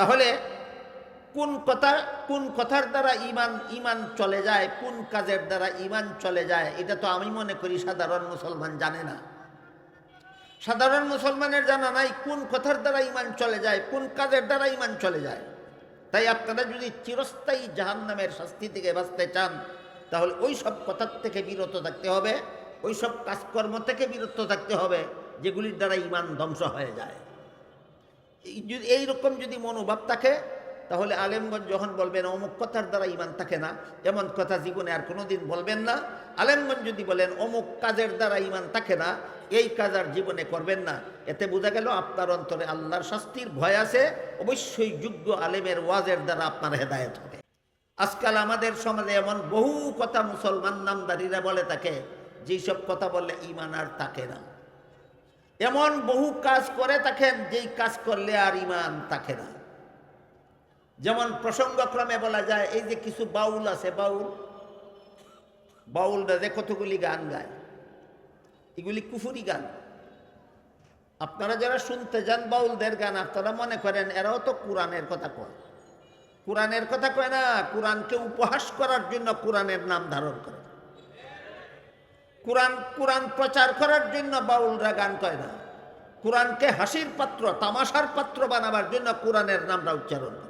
তাহলে কোন কথার দ্বারা ইমান চলে যায়, কোন কাজের দ্বারা ইমান চলে যায়, এটা তো আমি মনে করি সাধারণ মুসলমান জানে না। সাধারণ মুসলমানের জানা নাই কোন কথার দ্বারা ইমান চলে যায়, কোন কাজের দ্বারা ইমান চলে যায়। তাই আপনারা যদি চিরস্থায়ী জাহান্নামের শাস্তি থেকে বাঁচতে চান, তাহলে ওই সব কথার থেকে বিরত থাকতে হবে, ওই সব কাজকর্ম থেকে বিরত থাকতে হবে যেগুলির দ্বারা ইমান ধ্বংস হয়ে যায়। এইরকম যদি মনোভাব থাকে, তাহলে আলেমগঞ্জ যখন বলবেন অমুক কথার দ্বারা ইমান থাকে না, এমন কথা জীবনে আর কোনোদিন বলবেন না। আলেমগঞ্জ যদি বলেন অমুক কাজের দ্বারা ইমান থাকে না, এই কাজ আর জীবনে করবেন না, এতে বোঝা গেল আপনার অন্তরে আল্লাহর শাস্তির ভয় আছে। অবশ্যই যোগ্য আলেমের ওয়াজের দ্বারা আপনার হেদায়েত হবে। আজকাল আমাদের সমাজে এমন বহু কথা মুসলমান নামদারিরা বলে থাকে, যেসব কথা বললে ইমান আর থাকে না। এমন বহু কাজ করে থাকেন যেই কাজ করলে আর ইমান থাকে না। যেমন প্রসঙ্গক্রমে বলা যায়, এই যে কিছু বাউল আছে, বাউলরা যে কতগুলি গান গায়, এগুলি কুফুরি গান। আপনারা যারা শুনতে যান বাউলদের গান, আপনারা মনে করেন এরাও তো কোরআনের কথা কয়। কোরআনের কথা কয় না, কোরআনকে উপহাস করার জন্য কোরআনের নাম ধারণ করে। কোরআন প্রচার করার জন্য বাউলরা গান কয় না, কোরআনকে হাসির পাত্র, তামাশার পাত্র বানাবার জন্য কোরআনের নামটা উচ্চারণ করে।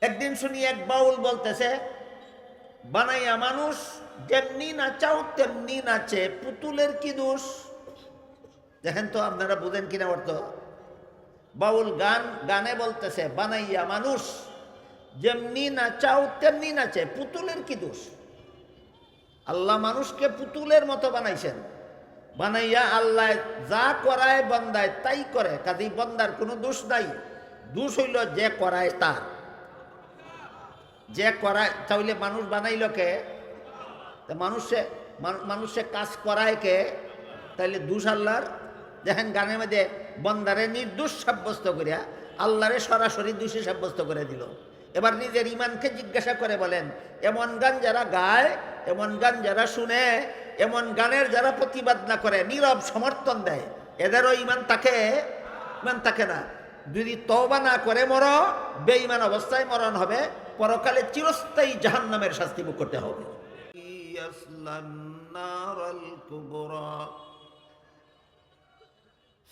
একদিন শুনি এক বাউল বলতেছে, বানাইয়া মানুষ যেমনি নাচাও তেমনি নাচে, পুতুলের কি দোষ। দেখেন তো আপনারা বুঝেন কিনা অর্থ। বাউল গানে বলতেছে, বানাইয়া মানুষ যেমনি নাচাও তেমনি নাচে, পুতুলের কি দোষ। আল্লাহ মানুষকে পুতুলের মতো বানাইছেন, বানাইয়া আল্লাহ যা করায় বন্দায় তাই করে, কাজেই বন্দার কোনো দোষ নাই। দোষ হইল যে করায় তার, যে করায়। তাহলে মানুষ বানাইল কে? মানুষে কাজ করায় কে? তাইলে দোষ আল্লাহর। দেখেন গানের মধ্যে বন্দারে নির্দোষ সাব্যস্ত করিয়া আল্লাহরে সরাসরি দোষী সাব্যস্ত করে দিল। এবার নিজের ইমানকে জিজ্ঞাসা করে বলেন, এমন গান যারা গায়, এমন গান যারা শুনে, এমন গানের যারা প্রতিবাদ না করে, নীরব সমর্থন দেয়, এদেরও ইমান থাকে? ইমান থাকে না। যদি তওবা না করে মরো, বেঈমান অবস্থায় মরণ হবে, পরকালে চিরস্থায়ী জাহান্নামের শাস্তি ভোগ করতে হবে।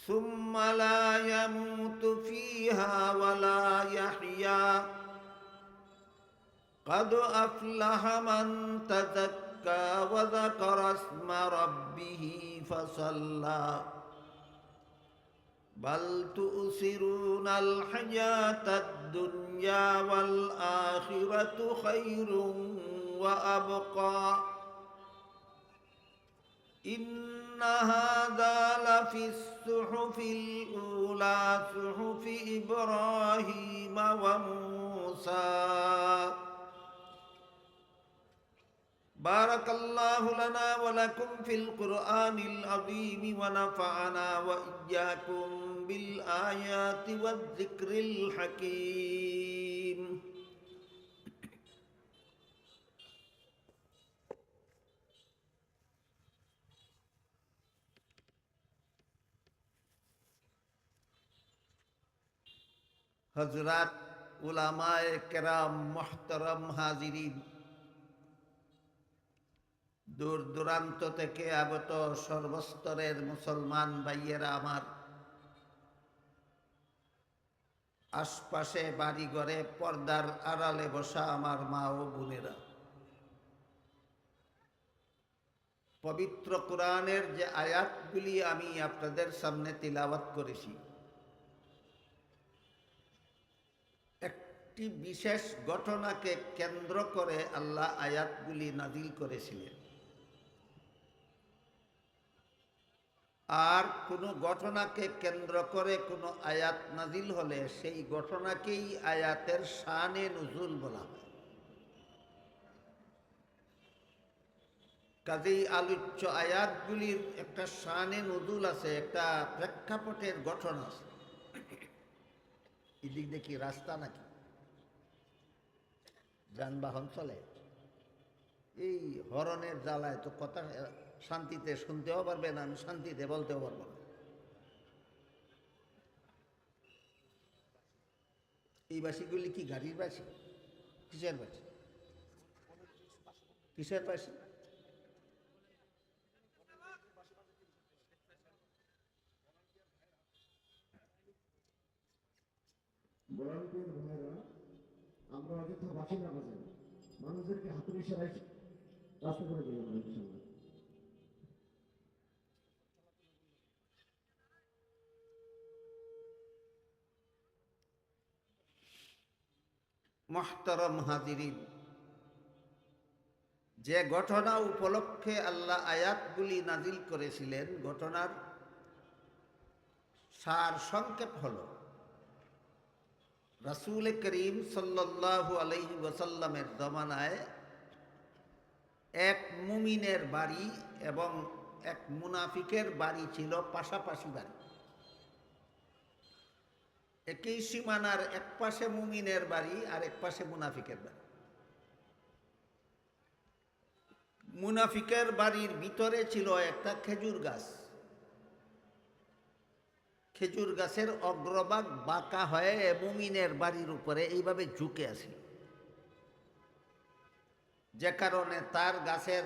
ثم لا يموت فيها ولا يحيا قد أفلح من تزكى وذكر اسم ربه فصلى بل تؤثرون الحياة الدنيا والآخرة خير وأبقى إن هذا لفي الصحف الأولى صحف إبراهيم وموسى بارك الله لنا ولكم في القرآن العظيم ونفعنا وإياكم بالآيات والذكر الحكيم হযরত উলামায়ে কেরাম, মুহতারাম হাজিরিন, দূর দূরান্ত থেকে আগত সর্বস্তরের মুসলমান ভাইয়েরা আমার, আশপাশে বাড়িঘরে পর্দার আড়ালে বসা আমার মা ও বোনেরা, পবিত্র কোরআনের যে আয়াতগুলি আমি আপনাদের সামনে তিলাওয়াত করেছি, একটি বিশেষ ঘটনাকে কেন্দ্র করে আল্লাহ আয়াতগুলি নাজিল করেছিলেন। আর কোনো ঘটনাকে কেন্দ্র করে কোনো আয়াত নাজিল হলে সেই ঘটনাকেই আয়াতের শানে নুজুল বলা হয়। কাজেই আলোচ্য আয়াতগুলির একটা শানে নুজুল আছে, একটা প্রেক্ষাপটের গঠন আছে। এদিক দেখি রাস্তা নাকি যানবাহন চলে, এই হরনের জ্বালায় তো কথা শান্তিতে শুনতেও পারবে না, আমি শান্তিতে বলতেও পারবো না। এই বাসিগুলি কি গাড়ির বাসি? কিসের বাসি? কিসের বাসি? ভলান্টিয়ার ভাইয়েরা আমরা অযথা বাসি না বাজাই, মানুষদেরকে হাতের ইশারায় রাস্তা করে দিয়ে আমরা ইনশাল্লাহ। মুহতারাম হাজিরিন, যে ঘটনা উপলক্ষে আল্লাহ আয়াতগুলি নাজিল করেছিলেন, ঘটনার সার সংক্ষেপ হল, রাসূল করিম সাল্লাল্লাহু আলাইহি ওয়াসাল্লামের জমানায় এক মুমিনের বাড়ি এবং এক মুনাফিকের বাড়ি ছিল পাশাপাশি বাড়ি। একই সীমানার এক পাশে মুমিনের বাড়ি আর এক পাশে মুনাফিকের বাড়ি। মুনাফিকের বাড়ির ভিতরে ছিল একটা খেজুর গাছ। খেজুর গাছের অগ্রভাগ বাঁকা হয়ে মুমিনের বাড়ির উপরে এইভাবে ঝুঁকে আছিল, যে কারণে তার গাছের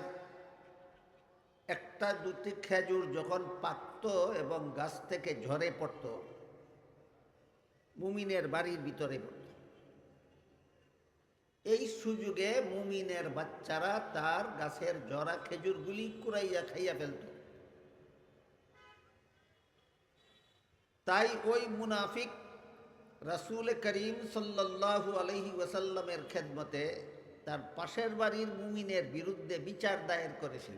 একটা দুটি খেজুর যখন পাকত এবং গাছ থেকে ঝরে পড়ত, মুমিনের বাড়ির ভিতরে পড়ত। এই সুযোগে মুমিনের বাচ্চারা তার গাছের ঝরা খেজুরগুলি কুড়াইয়া খাইয়া ফেলত। তাই ওই মুনাফিক রাসূল করিম সাল্লাল্লাহু আলাইহি ওয়াসাল্লামের খেদমতে তার পাশের বাড়ির মুমিনের বিরুদ্ধে বিচার দায়ের করেছিল।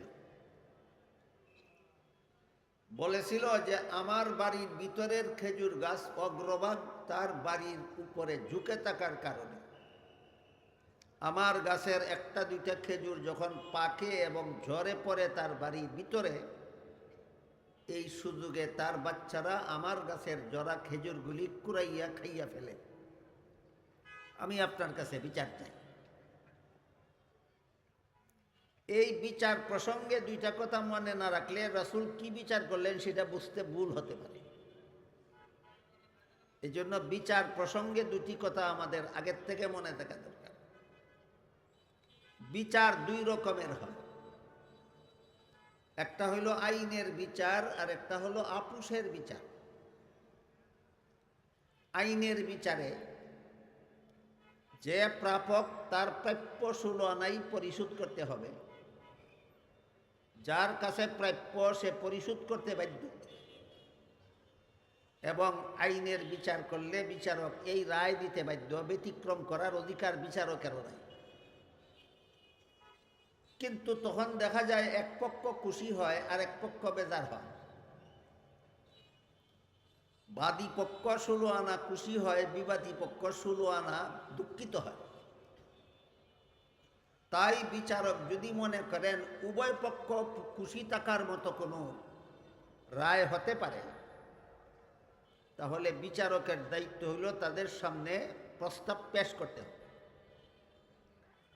বলেছিল যে আমার বাড়ির ভিতরের খেজুর গাছ অগ্রভাগ তার বাড়ির উপরে ঝুঁকে থাকার কারণে আমার গাছের একটা দুইটা খেজুর যখন পাকে এবং ঝরে পড়ে তার বাড়ির ভিতরে, এই সুযোগে তার বাচ্চারা আমার গাছের জরা খেজুরগুলি কুড়াইয়া খাইয়া ফেলে। আমি আপনার কাছে বিচার চাই। এই বিচার প্রসঙ্গে দুইটা কথা মনে না রাখলে রাসূল কি বিচার করলেন সেটা বুঝতে ভুল হতে পারে। এই জন্য বিচার প্রসঙ্গে দুটি কথা আমাদের আগের থেকে মনে থাকা দরকার। বিচার দুই রকমের হয়, একটা হইল আইনের বিচার আর একটা হলো আপুসের বিচার। আইনের বিচারে যে প্রাপক তার প্রাপ্য 16 আনাই পরিশোধ করতে হবে। যার কাছে প্রাপ্য সে পরিশোধ করতে বাধ্য, এবং আইনের বিচার করলে বিচারক এই রায় দিতে বাধ্য, ব্যতিক্রম করার অধিকার বিচারকেরও নাই। কিন্তু তখন দেখা যায় এক পক্ষ খুশি হয় আর এক পক্ষ বেজার হয়। বাদী পক্ষ 16 আনা খুশি হয়, বিবাদী পক্ষ 16 আনা দুঃখিত হয়। তাই বিচারক যদি মনে করেন উভয় পক্ষ খুশি থাকার মতো কোনো রায় হতে পারে, তাহলে বিচারকের দায়িত্ব হইল তাদের সামনে প্রস্তাব পেশ করতে হবে।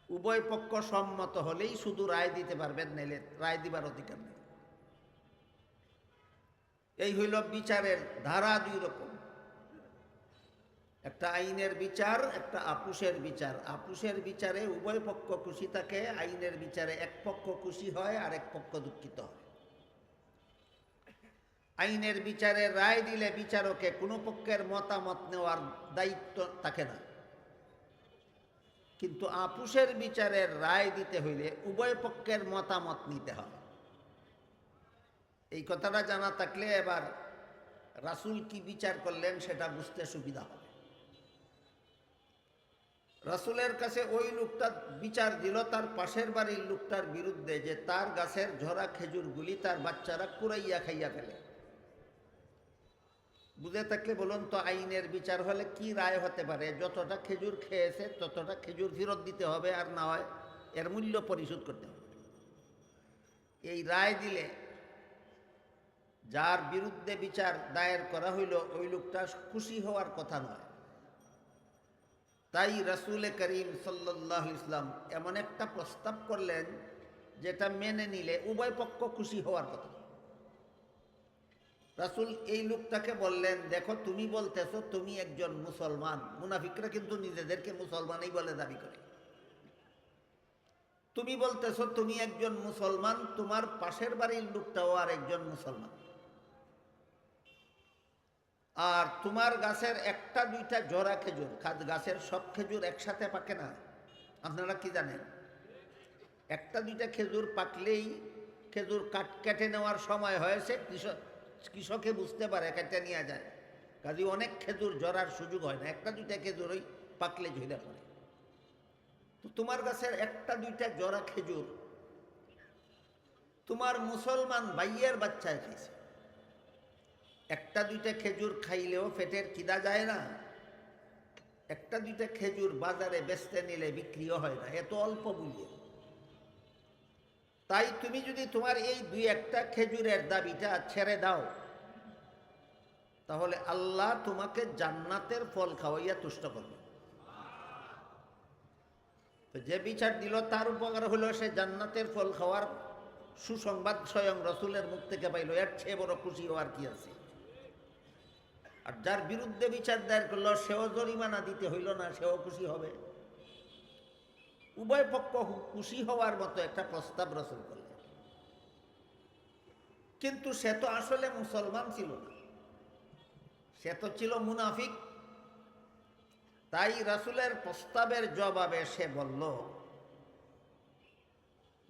উভয় পক্ষ সম্মত হলেই শুধু রায় দিতে পারবেন, নাইলে রায় দিবার অধিকার নেই। এই হইল বিচারের ধারা দুই রকম, একটা আইনের বিচার, একটা আপুসের বিচার। আপুসের বিচারে উভয় পক্ষ খুশি থাকে, আইনের বিচারে এক পক্ষ খুশি হয় আর এক পক্ষ দুঃখিত হয়। আইনের বিচারে রায় দিলে বিচারকে কোনো পক্ষের মতামত নেওয়ার দায়িত্ব থাকে না, কিন্তু আপুসের বিচারের রায় দিতে হইলে উভয় পক্ষের মতামত নিতে হয়। এই কথাটা জানা থাকলে এবার রাসূল কি বিচার করলেন সেটা বুঝতে সুবিধা হবে। রাসূলের কাছে ওই লোকটা বিচার দিল তার পাশের বাড়ির লোকটার বিরুদ্ধে, যে তার গাছের ঝরা খেজুরগুলি তার বাচ্চারা কুড়াইয়া খাইয়া ফেলে। বুঝে থাকলে বলুন তো, আইনের বিচার হলে কি রায় হতে পারে? যতটা খেজুর খেয়েছে ততটা খেজুর ফেরত দিতে হবে, আর না হয় এর মূল্য পরিশোধ করতে হবে। এই রায় দিলে যার বিরুদ্ধে বিচার দায়ের করা হইল ওই লোকটা খুশি হওয়ার কথা নয়। তাই রাসূল করিম সাল্লাল্লাহু আলাইহি ওয়াসাল্লাম এমন একটা প্রস্তাব করলেন যেটা মেনে নিলে উভয় পক্ষ খুশি হওয়ার কথা। রাসূল এই লোকটাকে বললেন, দেখো তুমি বলতেছো তুমি একজন মুসলমান, মুনাফিকরা কিন্তু নিজেদেরকে মুসলমানই বলে দাবি করে। তুমি বলতেছো তুমি একজন মুসলমান, তোমার পাশের বাড়ির লোকটাও আর একজন মুসলমান, আর তোমার গাছের একটা দুইটা জোড়া খেজুর, গাছের সব খেজুর একসাথে পাকে না। আপনারা কি জানেন? একটা দুইটা খেজুর পাকলেই খেজুর কেটে নেওয়ার সময় হয়েছে, কৃষকে বুঝতে পারে কেটে নিয়ে যায়, কাজে অনেক খেজুর জড়ার সুযোগ হয় না, একটা দুইটা খেজুরই পাকলে ঝরে পড়ে। তো তোমার গাছের একটা দুইটা জড়া খেজুর তোমার মুসলমান ভাইয়ের বাচ্চায় খাইছে। একটা দুইটা খেজুর খাইলেও পেটের খিদা যায় না, একটা দুইটা খেজুর বাজারে বেচতে নিলে বিক্রিও হয় না, এত অল্প মূল্যে। তাই তুমি যদি তোমার এই দুই একটা খেজুরের দাবিটা ছেড়ে দাও, তাহলে আল্লাহ তোমাকে জান্নাতের ফল খাওয়াইয়া তুষ্ট করবে। তো যে বিচার দিল তার উপকার হলো, সে জান্নাতের ফল খাওয়ার সুসংবাদ স্বয়ং রসুলের মুখ থেকে পাইল, এর চেয়ে বড় খুশি হওয়ার কি আছে? আর যার বিরুদ্ধে বিচার দায়ের করলো, সেও জরিমানা দিতে হইল না, সেও খুশি হবে। উভয় পক্ষ খুশি হওয়ার মতো একটা প্রস্তাব রসুল করলেন। কিন্তু সে তো আসলে মুসলমান ছিল না, সে তো ছিল মুনাফিক। তাই রাসূলের প্রস্তাবের জবাবে সে বলল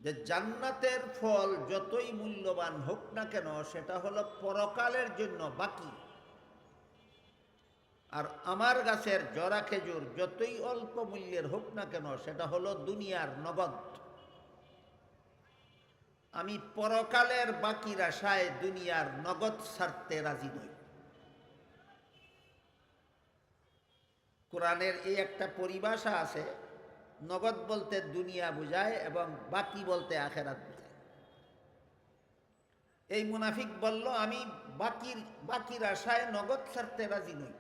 যে জান্নাতের ফল যতই মূল্যবান হোক না কেন, সেটা হলো পরকালের জন্য বাকি, আর আমার গাছের জরা খেজুর যতই অল্প মূল্যের হোক না কেন, সেটা হলো দুনিয়ার নগদ। আমি পরকালের বাকির আশায় দুনিয়ার নগদ ছাড়তে রাজি নই। কোরআনের এই একটা পরিভাষা আছে, নগদ বলতে দুনিয়া বোঝায় এবং বাকি বলতে আখেরাত বোঝায়। এই মুনাফিক বলল, আমি বাকির আশায় নগদ ছাড়তে রাজি নই।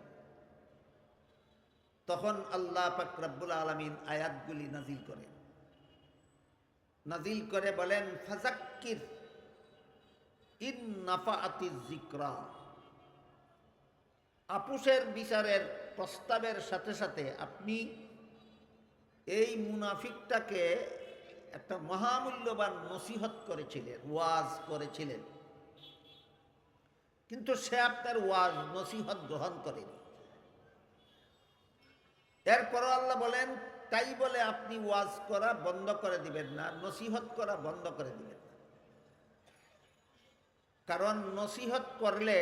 তখন আল্লাহ পাক রব্বুল আলামিন আয়াতগুলি নাজিল করে বলেন, ফাযাক্কির ইন নাফাআতিজ যিকরা। আপুসের বিচারের প্রস্তাবের সাথে সাথে আপনি এই মুনাফিকটাকে একটা মহামূল্যবান নসিহত করেছিলেন, ওয়াজ করেছিলেন, কিন্তু সে আপনার ওয়াজ নসিহত গ্রহণ করেনি। এরপরও আল্লাহ বলেন, তাই বলে আপনি ওয়াজ করা বন্ধ করে দিবেন না, নসিহত করা বন্ধ করে দিবেন না। কারণ নসিহত করলে,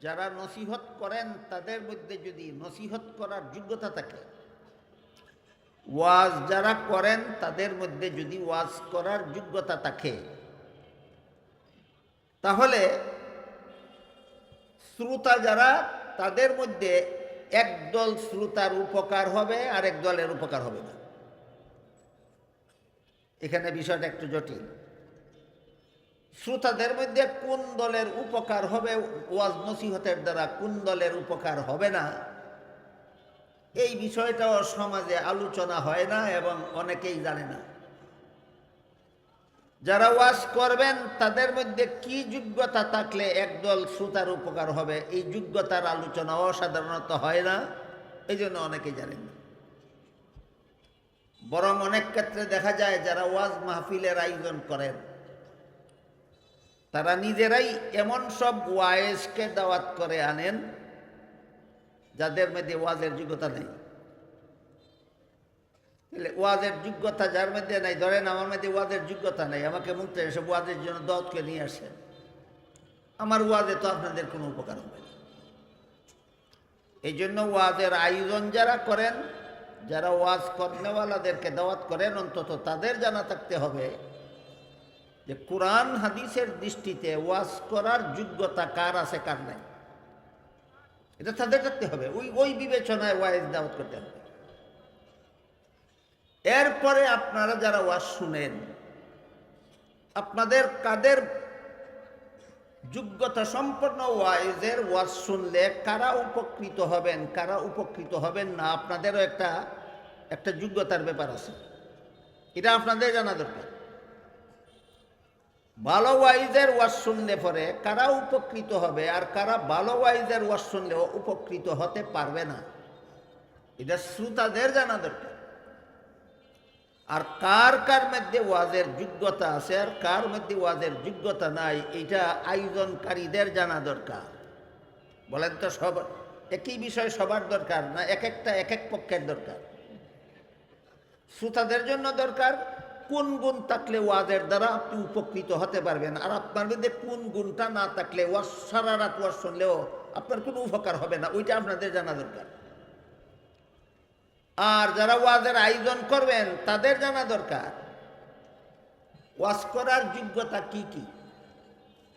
যারা নসিহত করেন তাদের মধ্যে যদি নসিহত করার যোগ্যতা থাকে, ওয়াজ যারা করেন তাদের মধ্যে যদি ওয়াজ করার যোগ্যতা থাকে, তাহলে শ্রোতা যারা, তাদের মধ্যে একদল শ্রোতার উপকার হবে আর এক দলের উপকার হবে না। এখানে বিষয়টা একটু জটিল। শ্রোতাদের মধ্যে কোন দলের উপকার হবে ওয়াজ নসিহতের দ্বারা, কোন দলের উপকার হবে না, এই বিষয়টাও সমাজে আলোচনা হয় না এবং অনেকেই জানে না। যারা ওয়াজ করবেন তাদের মধ্যে কি যোগ্যতা থাকলে একদল শ্রোতার উপকার হবে, এই যোগ্যতার আলোচনাও সাধারণত হয় না, এই জন্য অনেকেই জানেন না। বরং অনেক ক্ষেত্রে দেখা যায় যারা ওয়াজ মাহফিলের আয়োজন করেন, তারা নিজেরাই এমন সব ওয়াইজকে দাওয়াত করে আনেন যাদের মধ্যে ওয়াজের যোগ্যতা নেই। ওয়াজের যোগ্যতা যার মধ্যে নাই, ধরেন আমার মধ্যে ওয়াজের যোগ্যতা নেই, আমাকে মুক্ত এসব ওয়াজের জন্য দাওয়াতকে নিয়ে আসেন, আমার ওয়াজে তো আপনাদের কোনো উপকার হবে না। এই জন্য ওয়াজের আয়োজন যারা করেন, যারা ওয়াজ কর্নেওয়ালাদেরকে দাওয়াত করেন, অন্তত তাদের জানা থাকতে হবে যে কোরআন হাদিসের দৃষ্টিতে ওয়াজ করার যোগ্যতা কার আছে কার নাই, এটা তাদের থাকতে হবে। ওই বিবেচনায় ওয়াজ দাওয়াত করতে হবে। এরপরে আপনারা যারা ওয়াজ শুনেন, আপনাদের কাদের যোগ্যতা সম্পন্ন ওয়াইজের ওয়াজ শুনলে কারা উপকৃত হবেন, কারা উপকৃত হবেন না, আপনাদেরও একটা যোগ্যতার ব্যাপার আছে, এটা আপনাদের জানা দরকার। ভালো ওয়াইজের ওয়াজ শুনলে পরে কারা উপকৃত হবে আর কারা ভালো ওয়াইজের ওয়াজ শুনলেও উপকৃত হতে পারবে না, এটা শ্রোতাদের জানা দরকার। আর কার কার মধ্যে ওয়াজের যোগ্যতা আছে আর কার মধ্যে ওয়াজের যোগ্যতা নাই, এটা আয়োজনকারীদের জানা দরকার। বলেন তো, সব একই বিষয় সবার দরকার না, এক একটা এক এক পক্ষের দরকার। শ্রোতাদের জন্য দরকার কোন গুণ থাকলে ওয়াজের দ্বারা আপনি উপকৃত হতে পারবেন, আর আপনার মধ্যে কোন গুণটা না থাকলে ওয়াজ সারা রাত ওয়াজ শুনলেও আপনার কোনো উপকার হবে না, ওইটা আপনাদের জানা দরকার। আর যারা ওয়াজের আয়োজন করবেন তাদের জানা দরকার ওয়াজ করার যোগ্যতা কি কি।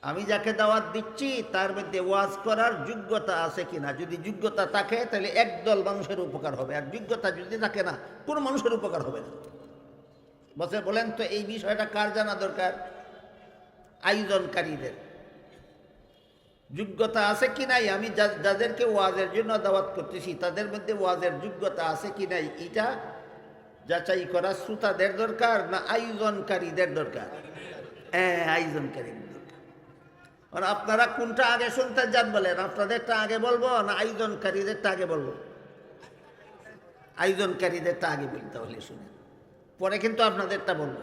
আমি যাকে দাওয়াত দিচ্ছি তার মধ্যে ওয়াজ করার যোগ্যতা আছে কিনা। যদি যোগ্যতা থাকে তাহলে একদল মানুষের উপকার হবে, আর যোগ্যতা যদি থাকে না কোনো মানুষের উপকার হবে না। বলেন তো এই বিষয়টা কার জানা দরকার? আয়োজনকারীদের। যোগ্যতা আছে কি নাই, আমি যাদেরকে ওয়াজের জন্য দাওয়াত করতেছি তাদের মধ্যে ওয়াজের যোগ্যতা আছে কি নাই, এটা যাচাই করা শ্রোতাদের দরকার না আয়োজনকারীদের দরকার? হ্যাঁ, আয়োজনকারীদের দরকার। আর আপনারা কোনটা আগে শুনতে যান বলেন, আপনাদেরটা আগে বলবো না আয়োজনকারীদেরটা আগে বলবো? আয়োজনকারীদেরটা আগে বলি, তাহলে শুনেন, পরে কিন্তু আপনাদেরটা বলবো।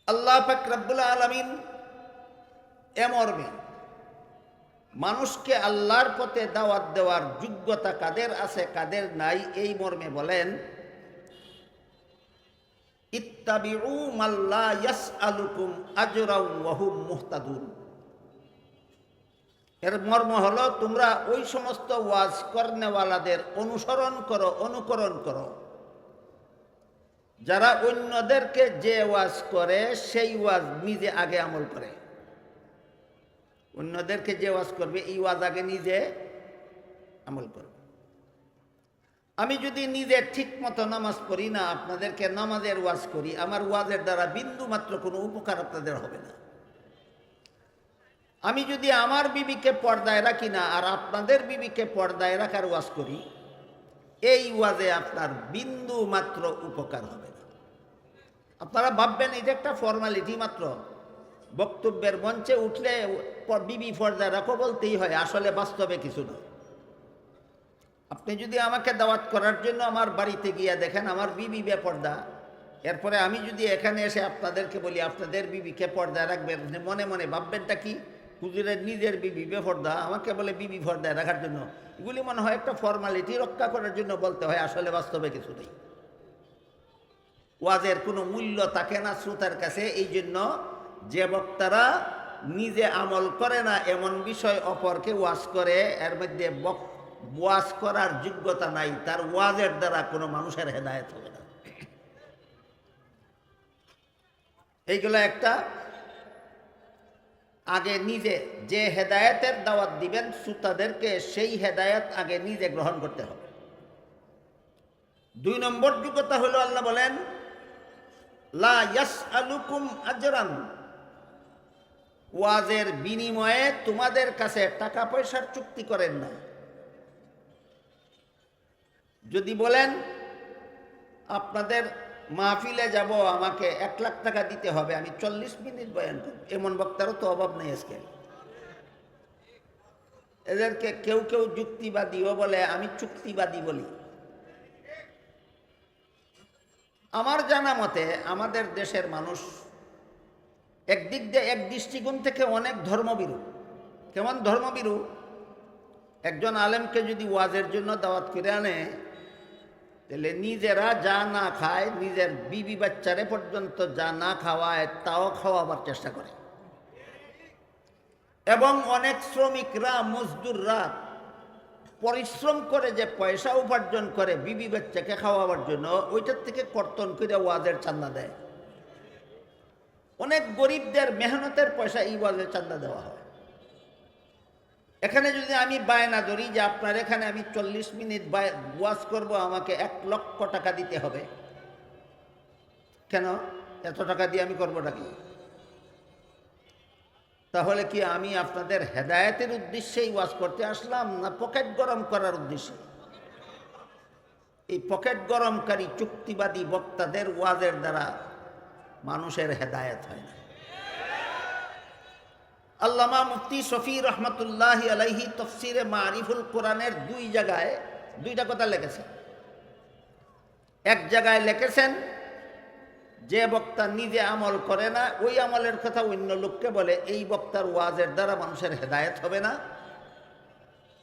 আল্লাহ পাক রব্বুল আলামিন মর্মে মানুষকে আল্লাহর পথে দাওয়াত দেওয়ার যোগ্যতা কাদের আছে কাদের নাই এই মর্মে বলেন, ইত্তাবিউ মাল্লা ইয়াসআলুকুম আজরাও ওয়া হুম মুহতাদুন। এর মর্ম হলো তোমরা ওই সমস্ত ওয়াজ করনেওয়ালাদের অনুসরণ করো, অনুকরণ করো যারা অন্যদেরকে যে ওয়াজ করে সেই ওয়াজ নিজে আগে আমল করে। অন্যদেরকে যে ওয়াজ করবে এই ওয়াজ আগে নিজে আমল করবে। আমি যদি নিজে ঠিক মতো নামাজ পড়ি না, আপনাদেরকে নামাজের ওয়াজ করি, আমার ওয়াজের দ্বারা বিন্দু মাত্র কোনো উপকার আপনাদের হবে না। আমি যদি আমার বিবিকে পর্দায় রাখি না আর আপনাদের বিবিকে পর্দায় রাখার ওয়াজ করি, এই ওয়াজে আপনার বিন্দু মাত্র উপকার হবে না। আপনারা ভাববেন এটা একটা ফর্মালিটি মাত্র, বক্তব্যের মঞ্চে উঠলে বিবি পর্দায় রাখো বলতেই হয়, আসলে বাস্তবে কিছু নয়। আপনি যদি আমাকে দাওয়াত করার জন্য আমার বাড়িতে গিয়ে দেখেন আমার বিবি বেপর্দা, এরপরে আমি যদি এখানে এসে আপনাদেরকে বলি আপনাদের বিবিকে পর্দায় রাখবেন, মনে মনে ভাববেনটা কি, হুজুরের নিজের বিবি বেপর্দা আমাকে বলে বিবি পর্দায় রাখার জন্য। এগুলি মনে হয় একটা ফর্মালিটি রক্ষা করার জন্য বলতে হয়, আসলে বাস্তবে কিছু নেই। ওয়াজের কোনো মূল্য থাকে না শ্রোতার কাছে। এই জন্য যে বক্তারা নিজে আমল করে না এমন বিষয় অপরকে ওয়াজ করে, এর মধ্যে ওয়াজ করার যোগ্যতা নাই, তার ওয়াজের দ্বারা কোনো মানুষের হেদায়েত হবে না। এইগুলো একটা আগে নিজে যে হেদায়েতের দাওয়াত দিবেন শ্রোতাদেরকে, সেই হেদায়েত আগে নিজে গ্রহণ করতে হবে। 2 নম্বর যোগ্যতা হলো আল্লাহ বলেন লা ইয়াসআলুকুম আজরান, ওয়াজের বিনিময়ে তোমাদের কাছে টাকা পয়সার চুক্তি করেন না। যদি বলেন আপনাদের মাহফিলে যাব আমাকে 1 লাখ টাকা দিতে হবে, আমি 40 মিনিট বয়ান করব, এমন বক্তারও তো অভাব নেই আজকে। এদেরকে কেউ কেউ যুক্তিবাদীও বলে, আমি চুক্তিবাদী বলি। আমার জানা মতে আমাদের দেশের মানুষ একদিক দিয়ে এক দৃষ্টিকোণ থেকে অনেক ধর্মভীরু। কেমন ধর্মভীরু? একজন আলেমকে যদি ওয়াজের জন্য দাওয়াত করে আনে, তাহলে নিজেরা যা না খায়, নিজের বিবি বাচ্চারে পর্যন্ত যা না খাওয়ায় তাও খাওয়াবার চেষ্টা করে। এবং অনেক শ্রমিকরা, মজদুররা পরিশ্রম করে যে পয়সা উপার্জন করে বিবি বাচ্চাকে খাওয়াবার জন্য, ওইটার থেকে কর্তন করে ওয়াজের চান্দা দেয়। অনেক গরিবদের মেহনতের পয়সা এই ওয়াজের চান্দা দেওয়া হয়। এখানে যদি আমি বায়না ধরি যে আপনার এখানে আমি 40 মিনিট ওয়াজ করব, আমাকে 1 লক্ষ টাকা দিতে হবে, কেন এত টাকা দিয়ে আমি করবোটা কি? তাহলে কি আমি আপনাদের হেদায়েতের উদ্দেশ্যেই ওয়াজ করতে আসলাম না পকেট গরম করার উদ্দেশ্যে? এই পকেট গরমকারী চুক্তিবাদী বক্তাদের ওয়াজের দ্বারা মানুষের হেদায়েত হয় না। আল্লামা মুফতি শফি রহমতুল্লাহি আলাইহি তফসিরে মারিফুল কোরআনের 2 জায়গায় 2টা কথা লিখেছেন। এক জায়গায় লিখেছেন যে বক্তা নিজে আমল করে না, ওই আমলের কথা অন্য লোককে বলে, এই বক্তার ওয়াজের দ্বারা মানুষের হেদায়েত হবে না।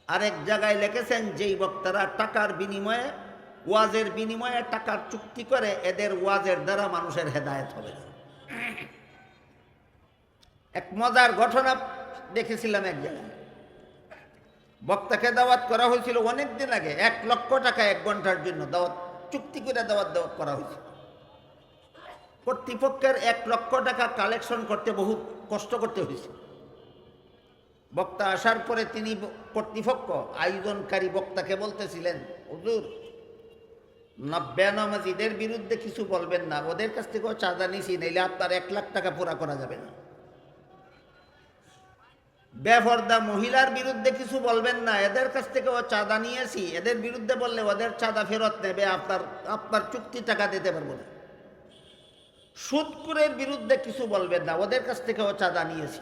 আরেক জায়গায় লিখেছেন যেই বক্তারা টাকার বিনিময়ে, ওয়াজের বিনিময়ে টাকার চুক্তি করে, এদের ওয়াজের দ্বারা মানুষের হেদায়েত হবে না। এক মজার ঘটনা দেখেছিলাম। এক জায়গায় বক্তাকে দাওয়াত করা হয়েছিল অনেক দিন আগে, 1 লক্ষ টাকা 1 ঘন্টার জন্য দাওয়াত চুক্তি করে দাওয়াত করা হয়েছিল। কর্তৃপক্ষের 1 লক্ষ টাকা কালেকশন করতে বহুত কষ্ট করতে হয়েছে। বক্তা আসার পরে তিনি কর্তৃপক্ষ আয়োজনকারী বক্তাকে বলতেছিলেন, হুজুর বেনামাজিদের বিরুদ্ধে কিছু বলবেন না, ওদের কাছ থেকেও চাঁদা নিছি, নাইলে আপনার 1 লাখ টাকা পুরা করা যাবে না। বেপরদা মহিলার বিরুদ্ধে কিছু বলবেন না, এদের কাছ থেকেও চাঁদা নিয়েছি, এদের বিরুদ্ধে বললে ওদের চাঁদা ফেরত নেবে, আপনার চুক্তি টাকা দিতে পারবো না। সুদখোরের বিরুদ্ধে কিছু বলবেন না, ওদের কাছ থেকেও চাঁদা নিয়েছি।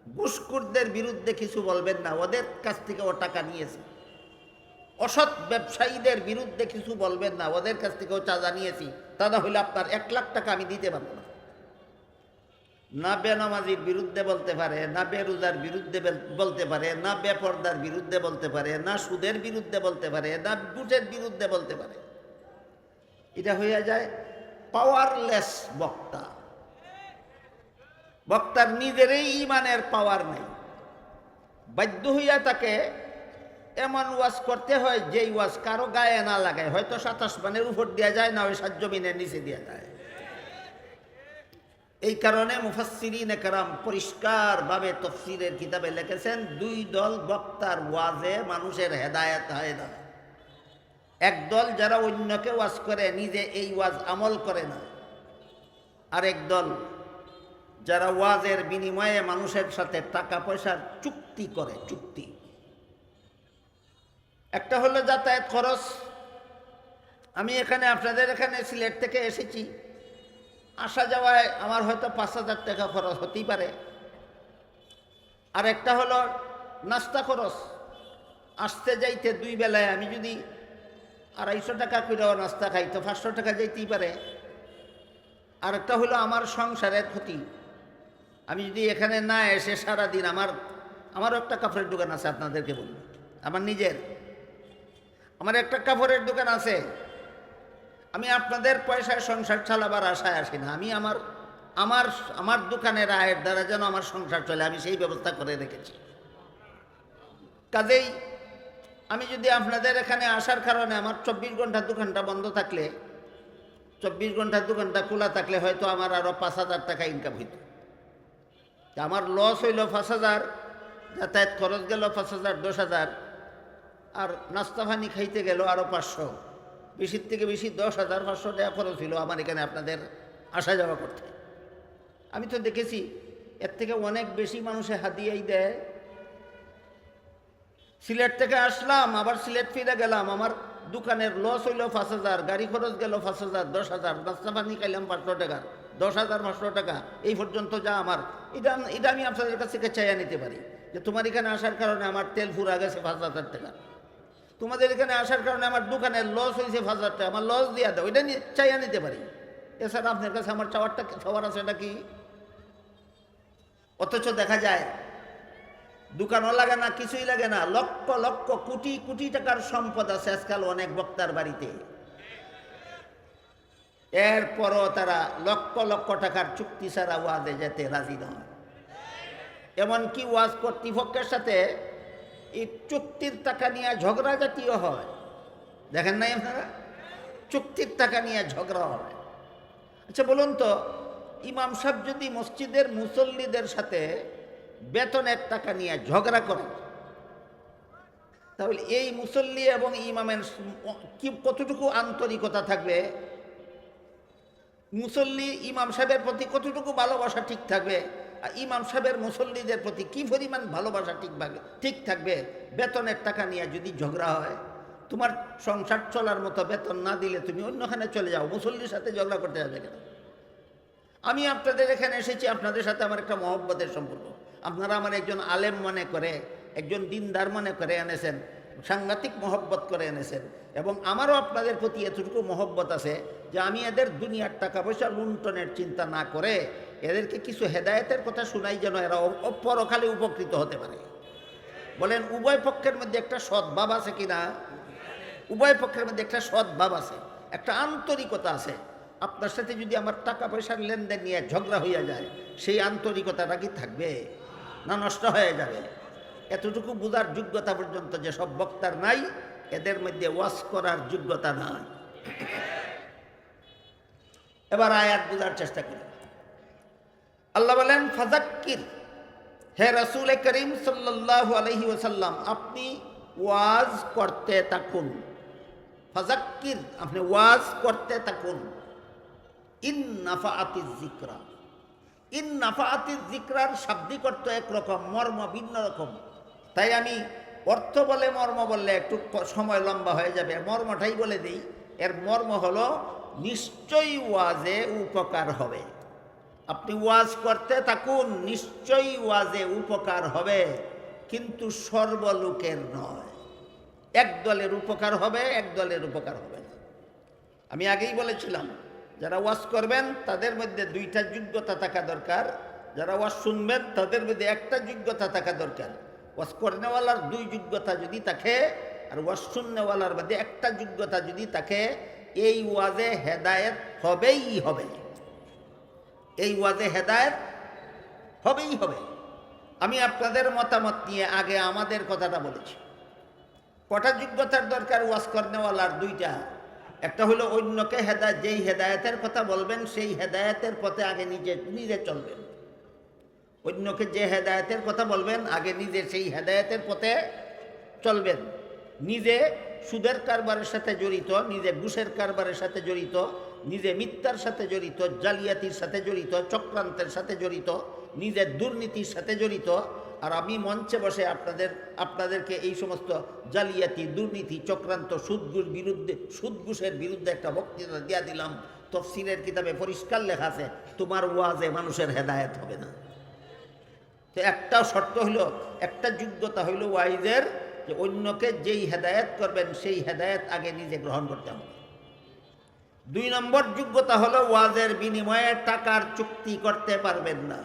ঘুষখোরদের বিরুদ্ধে কিছু বলবেন না, ওদের কাছ থেকেও টাকা নিয়েছি। অসৎ ব্যবসায়ীদের বিরুদ্ধে কিছু বলবেন না, ওদের কাছ থেকেও চাঁদা নিয়েছি, তা না হইলে আপনার 1 লাখ টাকা আমি দিতে পারবো না। না বেনামাজির বিরুদ্ধে বলতে পারে, না বেরোজার বিরুদ্ধে বলতে পারে, না বেপরদার বিরুদ্ধে বলতে পারে, না সুদের বিরুদ্ধে বলতে পারে, না ঘুষের বিরুদ্ধে বলতে পারে। এটা হইয়া যায় পাওয়ারলেস বক্তা। বক্তার নিজেরই ইমানের পাওয়ার নাই, বাধ্য হইয়া তাকে এমন ওয়াজ করতে হয় যেই ওয়াজ কারো গায়ে না লাগায়। হয়তো 27 আসমানের উপর দেওয়া যায়, না ওই 7 জমিনের নিচে দেওয়া যায়। এই কারণে মুফাসসিরিনে কেরাম পরিষ্কারভাবে তাফসীরের কিতাবে লিখেছেন, 2 দল বক্তার ওয়াজে মানুষের হেদায়েত হয় না। এক দল যারা অন্যকে ওয়াজ করে, নিজে এই ওয়াজ আমল করে না। আরেক দল যারা ওয়াজের বিনিময়ে মানুষের সাথে টাকা পয়সার চুক্তি করে। চুক্তি একটা হলো যাতায়াত খরচ। আমি এখানে আপনাদের এখানে সিলেট থেকে এসেছি, আসা যাওয়ায় আমার হয়তো 5,000 টাকা খরচ হতেই পারে। আর একটা হলো নাস্তা খরচ। আসতে যাইতে 2 বেলায় আমি যদি 250 টাকা করেও নাস্তা খাই তো 500 টাকা যাইতেই পারে। আর একটা হলো আমার সংসারের ক্ষতি। আমি যদি এখানে না এসে সারাদিন, আমারও একটা কাপড়ের দোকান আছে, আপনাদেরকে বলি, আমার নিজের। আমার একটা কাপড়ের দোকান আছে। আমি আপনাদের পয়সায় সংসার চালাবার আশায় আসি না। আমি আমার দোকানের আয়ের দ্বারা যেন আমার সংসার চলে, আমি সেই ব্যবস্থা করে রেখেছি। কাজেই আমি যদি আপনাদের এখানে আসার কারণে আমার 24 ঘন্টা দোকানটা বন্ধ থাকলে, 24 ঘন্টা দোকানটা খোলা থাকলে হয়তো আমার আরও 5,000 টাকা ইনকাম হইত। আমার লস হইল 5,000, যাতায়াত খরচ গেল 5,000, 10,000, আর নাস্তা পানি খাইতে গেল আরও 500। বেশির থেকে বেশি 10,500 টাকা খরচ হইল আমার এখানে আপনাদের আসা যাওয়া করতে। আমি তো দেখেছি এর থেকে অনেক বেশি মানুষে হাদিয়াই দেয়। সিলেট থেকে আসলাম, আবার সিলেট ফিরে গেলাম, আমার দোকানের লস হইল 5,000, গাড়ি খরচ গেল 5,000, 10,000, নাস্তা পানি খাইলাম 500 টাকা, 10,500 টাকা, এই পর্যন্ত যা আমার। এটা আমি আপনাদের কাছ থেকে চাইয়া নিতে পারি যে তোমার এখানে আসার কারণে আমার তেল ফুরা গেছে 5,000 টাকা, তোমাদের এখানে আসার কারণে আমার দোকানের লস হয়েছে 5,000 টাকা, আমার লস দিয়ে দাও, এটা চাইয়া নিতে পারি। এছাড়া আপনার কাছে আমার চাওয়ার আছে এটা কি? অথচ দেখা যায় দোকানও লাগে না, কিছুই লাগে না, লক্ষ লক্ষ কোটি কোটি টাকার সম্পদ আছে আজকাল অনেক বক্তার বাড়িতে। এরপরও তারা লক্ষ লক্ষ টাকার চুক্তি ছাড়া ওয়াজে যেতে রাজি নয়। এমনকি ওয়াজ কর্তৃপক্ষের সাথে এই চুক্তির টাকা নিয়ে ঝগড়া জাতীয় হয়। দেখেন নাই আপনারা? চুক্তির টাকা নিয়ে ঝগড়া হয়। আচ্ছা বলুন তো, ইমাম সাহেব যদি মসজিদের মুসল্লিদের সাথে বেতনের টাকা নিয়ে ঝগড়া করে, তাহলে এই মুসল্লি এবং ইমামের কতটুকু আন্তরিকতা থাকবে? মুসল্লি ইমাম সাহেবের প্রতি কতটুকু ভালোবাসা ঠিক থাকবে? আর ইমাম সাহেবের মুসল্লিদের প্রতি কি পরিমাণ ভালোবাসা ঠিক থাকবে? বেতনের টাকা নিয়ে যদি ঝগড়া হয়, তোমার সংসার চলার মতো বেতন না দিলে তুমি অন্যখানে চলে যাও, মুসল্লির সাথে ঝগড়া করতে যাবে কেন? আমি আপনাদের এখানে এসেছি, আপনাদের সাথে আমার একটা মহব্বতের সম্পর্ক। আপনারা আমার একজন আলেম মনে করে, একজন দিনদার মনে করে এনেছেন, সাংঘাতিক মহব্বত করে এনেছেন। এবং আমারও আপনাদের প্রতি এতটুকু মহব্বত আছে যে আমি এদের দুনিয়ার টাকা পয়সা লুণ্ঠনের চিন্তা না করে এদেরকে কিছু হেদায়েতের কথা শুনাই, যেন এরা পরকালে উপকৃত হতে পারে। বলেন, উভয় পক্ষের মধ্যে একটা সদ্ভাব আছে কিনা? উভয় পক্ষের মধ্যে একটা সদ্ভাব আছে, একটা আন্তরিকতা আছে। আপনার সাথে যদি আমার টাকা পয়সার লেনদেন নিয়ে ঝগড়া হইয়া যায়, সেই আন্তরিকতাটা কি থাকবে না নষ্ট হয়ে যাবে? এতটুকু বোঝার যোগ্যতা পর্যন্ত যে সব বক্তার নাই, এদের মধ্যে ওয়াজ করার যোগ্যতা নাই। এবার আয়াত বোঝার চেষ্টা করি। আল্লাহ বলেন, ফাযাক্কির, হে রাসূল করিম সাল্লাল্লাহু আলাইহি ওয়াসাল্লাম, আপনি ওয়াজ করতে থাকুন। ফাযাক্কির, আপনি ওয়াজ করতে থাকুন। ইন নাফাআতিজ যিকরা, ইন নাফাআতিজ যিকরার শাব্দিক অর্থ একরকম, মর্ম ভিন্ন রকম। তাই আমি অর্থ বলে মর্ম বললে একটু সময় লম্বা হয়ে যাবে, মর্মটাই বলে দিই। এর মর্ম হলো নিশ্চয়ই ওয়াজে উপকার হবে। আপনি ওয়াজ করতে থাকুন, নিশ্চয়ই ওয়াজে উপকার হবে, কিন্তু সর্বলোকের নয়। এক দলের উপকার হবে, এক দলের উপকার হবে না। আমি আগেই বলেছিলাম, যারা ওয়াজ করবেন তাদের মধ্যে দুইটা যোগ্যতা থাকা দরকার, যারা ওয়াজ শুনবেন তাদের মধ্যে একটা যোগ্যতা থাকা দরকার। ওয়াজ করনেওয়ালার দুই যোগ্যতা যদি থাকে আর ওয়াজ শুননেওয়ালার মধ্যে একটা যোগ্যতা যদি থাকে, এই ওয়াজে হেদায়েত হবেই হবে। এই ওয়াজে হেদায়েত হবেই হবে। আমি আপনাদের মতামত নিয়ে আগে আমাদের কথাটা বলেছি। কটা যোগ্যতার দরকার ওয়াজ করনেওয়ালার? দুইটা। একটা হলো অন্যকে হেদায়েত, যেই হেদায়েতের কথা বলবেন সেই হেদায়েতের পথে আগে নিজে চলবেন। অন্যকে যে হেদায়েতের কথা বলবেন আগে নিজে সেই হেদায়েতের পথে চলবেন। নিজে সুদের কারবারের সাথে জড়িত, নিজে ঘুষের কারবারের সাথে জড়িত, নিজে মিথ্যার সাথে জড়িত, জালিয়াতির সাথে জড়িত, চক্রান্তের সাথে জড়িত, নিজের দুর্নীতির সাথে জড়িত। আর আমি মঞ্চে বসে আপনাদেরকে এই সমস্ত জালিয়াতি, দুর্নীতি, চক্রান্ত, সুদঘুষের বিরুদ্ধে একটা বক্তৃতা দিয়া দিলাম। তাফসীরের কিতাবে পরিষ্কার লেখা আছে, তোমার ওয়াজে মানুষের হেদায়েত হবে না। তো একটা শর্ত হইল, একটা যোগ্যতা হইল ওয়াইজের, যে অন্যকে যেই হেদায়েত করবেন সেই হেদায়েত আগে নিজে গ্রহণ করতে হবে। 2 নম্বর যোগ্যতা হলো ওয়াজের বিনিময়ে টাকার চুক্তি করতে পারবেন না।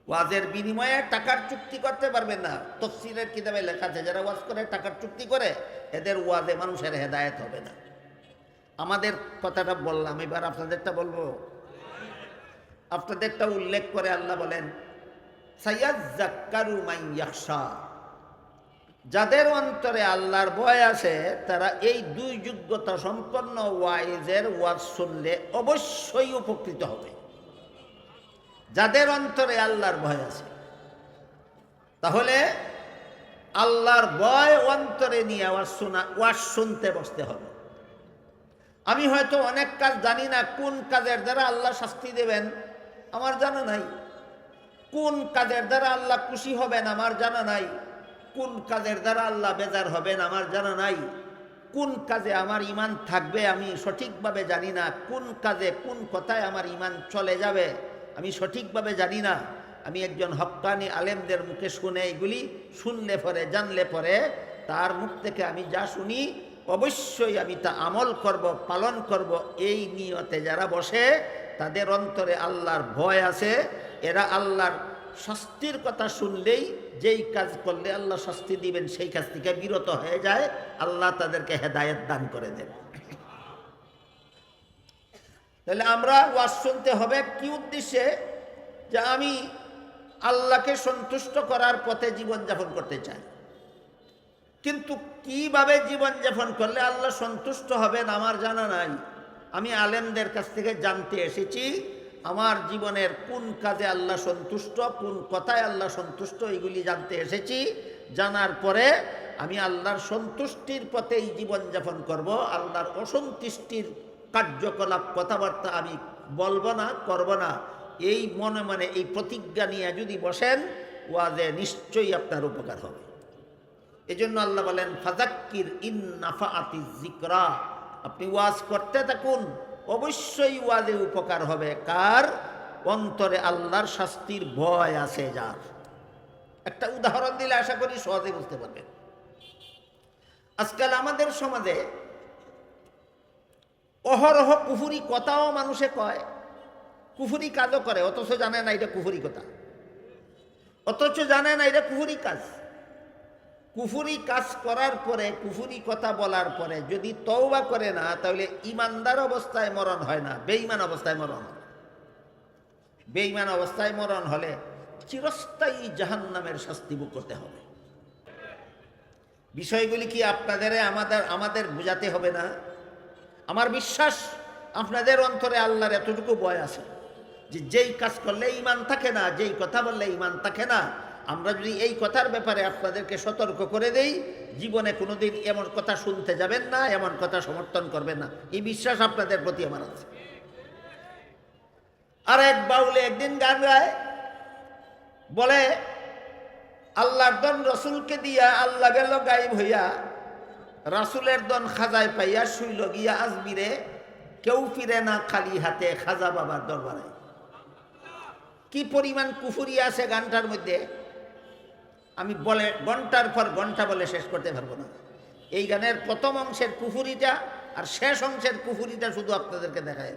ওয়াজের বিনিময়ে টাকার চুক্তি করতে পারবেন না। তাফসীরের কিতাবে লেখা আছে, যারা ওয়াজ করে টাকার চুক্তি করে এদের ওয়াজে মানুষের হেদায়েত হবে না। আমাদের কথাটা বললাম, এবার আপনাদেরটা বলবো। আপনাদেরটা উল্লেখ করে আল্লাহ বলেন, সায়াযাক্কারু মান ইয়াখশা, যাদের অন্তরে আল্লাহর ভয় আছে তারা এই 2 যোগ্যতা সম্পন্ন ওয়াইজের ওয়াজ শুনলে অবশ্যই উপকৃত হবে। যাদের অন্তরে আল্লাহর ভয় আছে, তাহলে আল্লাহর ভয় অন্তরে নিয়ে ওয়াজ শুনতে বসতে হবে। আমি হয়তো অনেক কাজ জানি না, কোন কাজের দ্বারা আল্লাহ শাস্তি দেবেন আমার জানা নাই, কোন কাজের দ্বারা আল্লাহ খুশি হবেন আমার জানা নাই, কোন কাজের দ্বারা আল্লাহ বেজার হবেন আমার জানা নাই, কোন কাজে আমার ঈমান থাকবে আমি সঠিকভাবে জানি না, কোন কাজে কোন কথায় আমার ঈমান চলে যাবে আমি সঠিকভাবে জানি না। আমি একজন হক্কানি আলেমদের মুখে শুনে, এগুলি শুনলে পরে, জানলে পরে তার মুখ থেকে আমি যা শুনি অবশ্যই আমি তা আমল করব, পালন করব। এই নিয়তে যারা বসে তাদের অন্তরে আল্লাহর ভয় আছে। এরা আল্লাহর শাস্তির কথা শুনলেই, যেই কাজ করলে আল্লাহ শাস্তি দিবেন সেই কাজ থেকে বিরত হয়ে যায়। আল্লাহ তাদেরকে হেদায়েত দান করে দেন। তাহলে আমরা ওয়াজ শুনতে হবে কি উদ্দেশ্যে? যে আমি আল্লাহকে সন্তুষ্ট করার পথে জীবনযাপন করতে চাই। কিন্তু কিভাবে জীবনযাপন করলে আল্লাহ সন্তুষ্ট হবেন আমার জানা নাই। আমি আলেমদের কাছ থেকে জানতে এসেছি আমার জীবনের কোন কাজে আল্লাহ সন্তুষ্ট, কোন কথায় আল্লাহ সন্তুষ্ট, এগুলি জানতে এসেছি। জানার পরে আমি আল্লাহর সন্তুষ্টির পথেই জীবনযাপন করব। আল্লাহর অসন্তুষ্টির কার্যকলাপ, কথাবার্তা আমি বলবো না, করব না। এই মনে মনে এই প্রতিজ্ঞা নিয়ে যদি বসেন, ওয়াজে নিশ্চয়ই আপনার উপকার হবে। এজন্য আল্লাহ বলেন, ফাযাক্কির ইন নাফাআতিজ যিকরা, আপনি ওয়াজ করতে থাকুন, অবশ্যই ওয়াজে উপকার হবে কার? অন্তরে আল্লাহর শাস্তির ভয় আছে যার। একটা উদাহরণ দিলে আশা করি সহজে বুঝতে পারবেন। আজকাল আমাদের সমাজে অহরহ কুফুরি কথাও মানুষে কয়, কুফুরি কাজও করে, অথচ জানে না এটা কুফুরি কথা, অথচ জানে না এটা কুফুরি কাজ। কুফুরি কাজ করার পরে, কুফুরি কথা বলার পরে যদি তওবা করে না, তাহলে ইমানদার অবস্থায় মরণ হয় না, বেঈমান অবস্থায় মরণ হয়। বেঈমান অবস্থায় মরণ হলে চিরস্থায়ী জাহান্নামের শাস্তি ভোগ করতে হবে। বিষয়গুলি কি আপনাদের আমাদের বোঝাতে হবে না? আমার বিশ্বাস আপনাদের অন্তরে আল্লাহর এতটুকু ভয় আছে যে যেই কাজ করলে ঈমান থাকে না, যেই কথা বললে ঈমান থাকে না। আমরা যদি এই কথার ব্যাপারে আপনাদেরকে সতর্ক করে দেই, জীবনে কোনোদিন এমন কথা শুনতে যাবেন না, এমন কথা সমর্থন করবেন না, এই বিশ্বাস আপনাদের প্রতি আমার আছে। আর এক বাউলে একদিন গান গায়, বলে আল্লাহর দন রসুলকে দিয়া আল্লাহ গেল গায়েব হইয়া, রাসুলের দন খাজায় পাইয়া শুইল গিয়া আজমিরে, কেউ ফিরে না খালি হাতে খাজা বাবার দরবারে। কি পরিমাণ কুফুরি আছে গানটার মধ্যে, আমি বলে ঘন্টার পর ঘন্টা বলে শেষ করতে পারবো না। এই গানের প্রথম অংশের কুফুরিটা আর শেষ অংশের কুফুরিটা শুধু আপনাদেরকে দেখায়।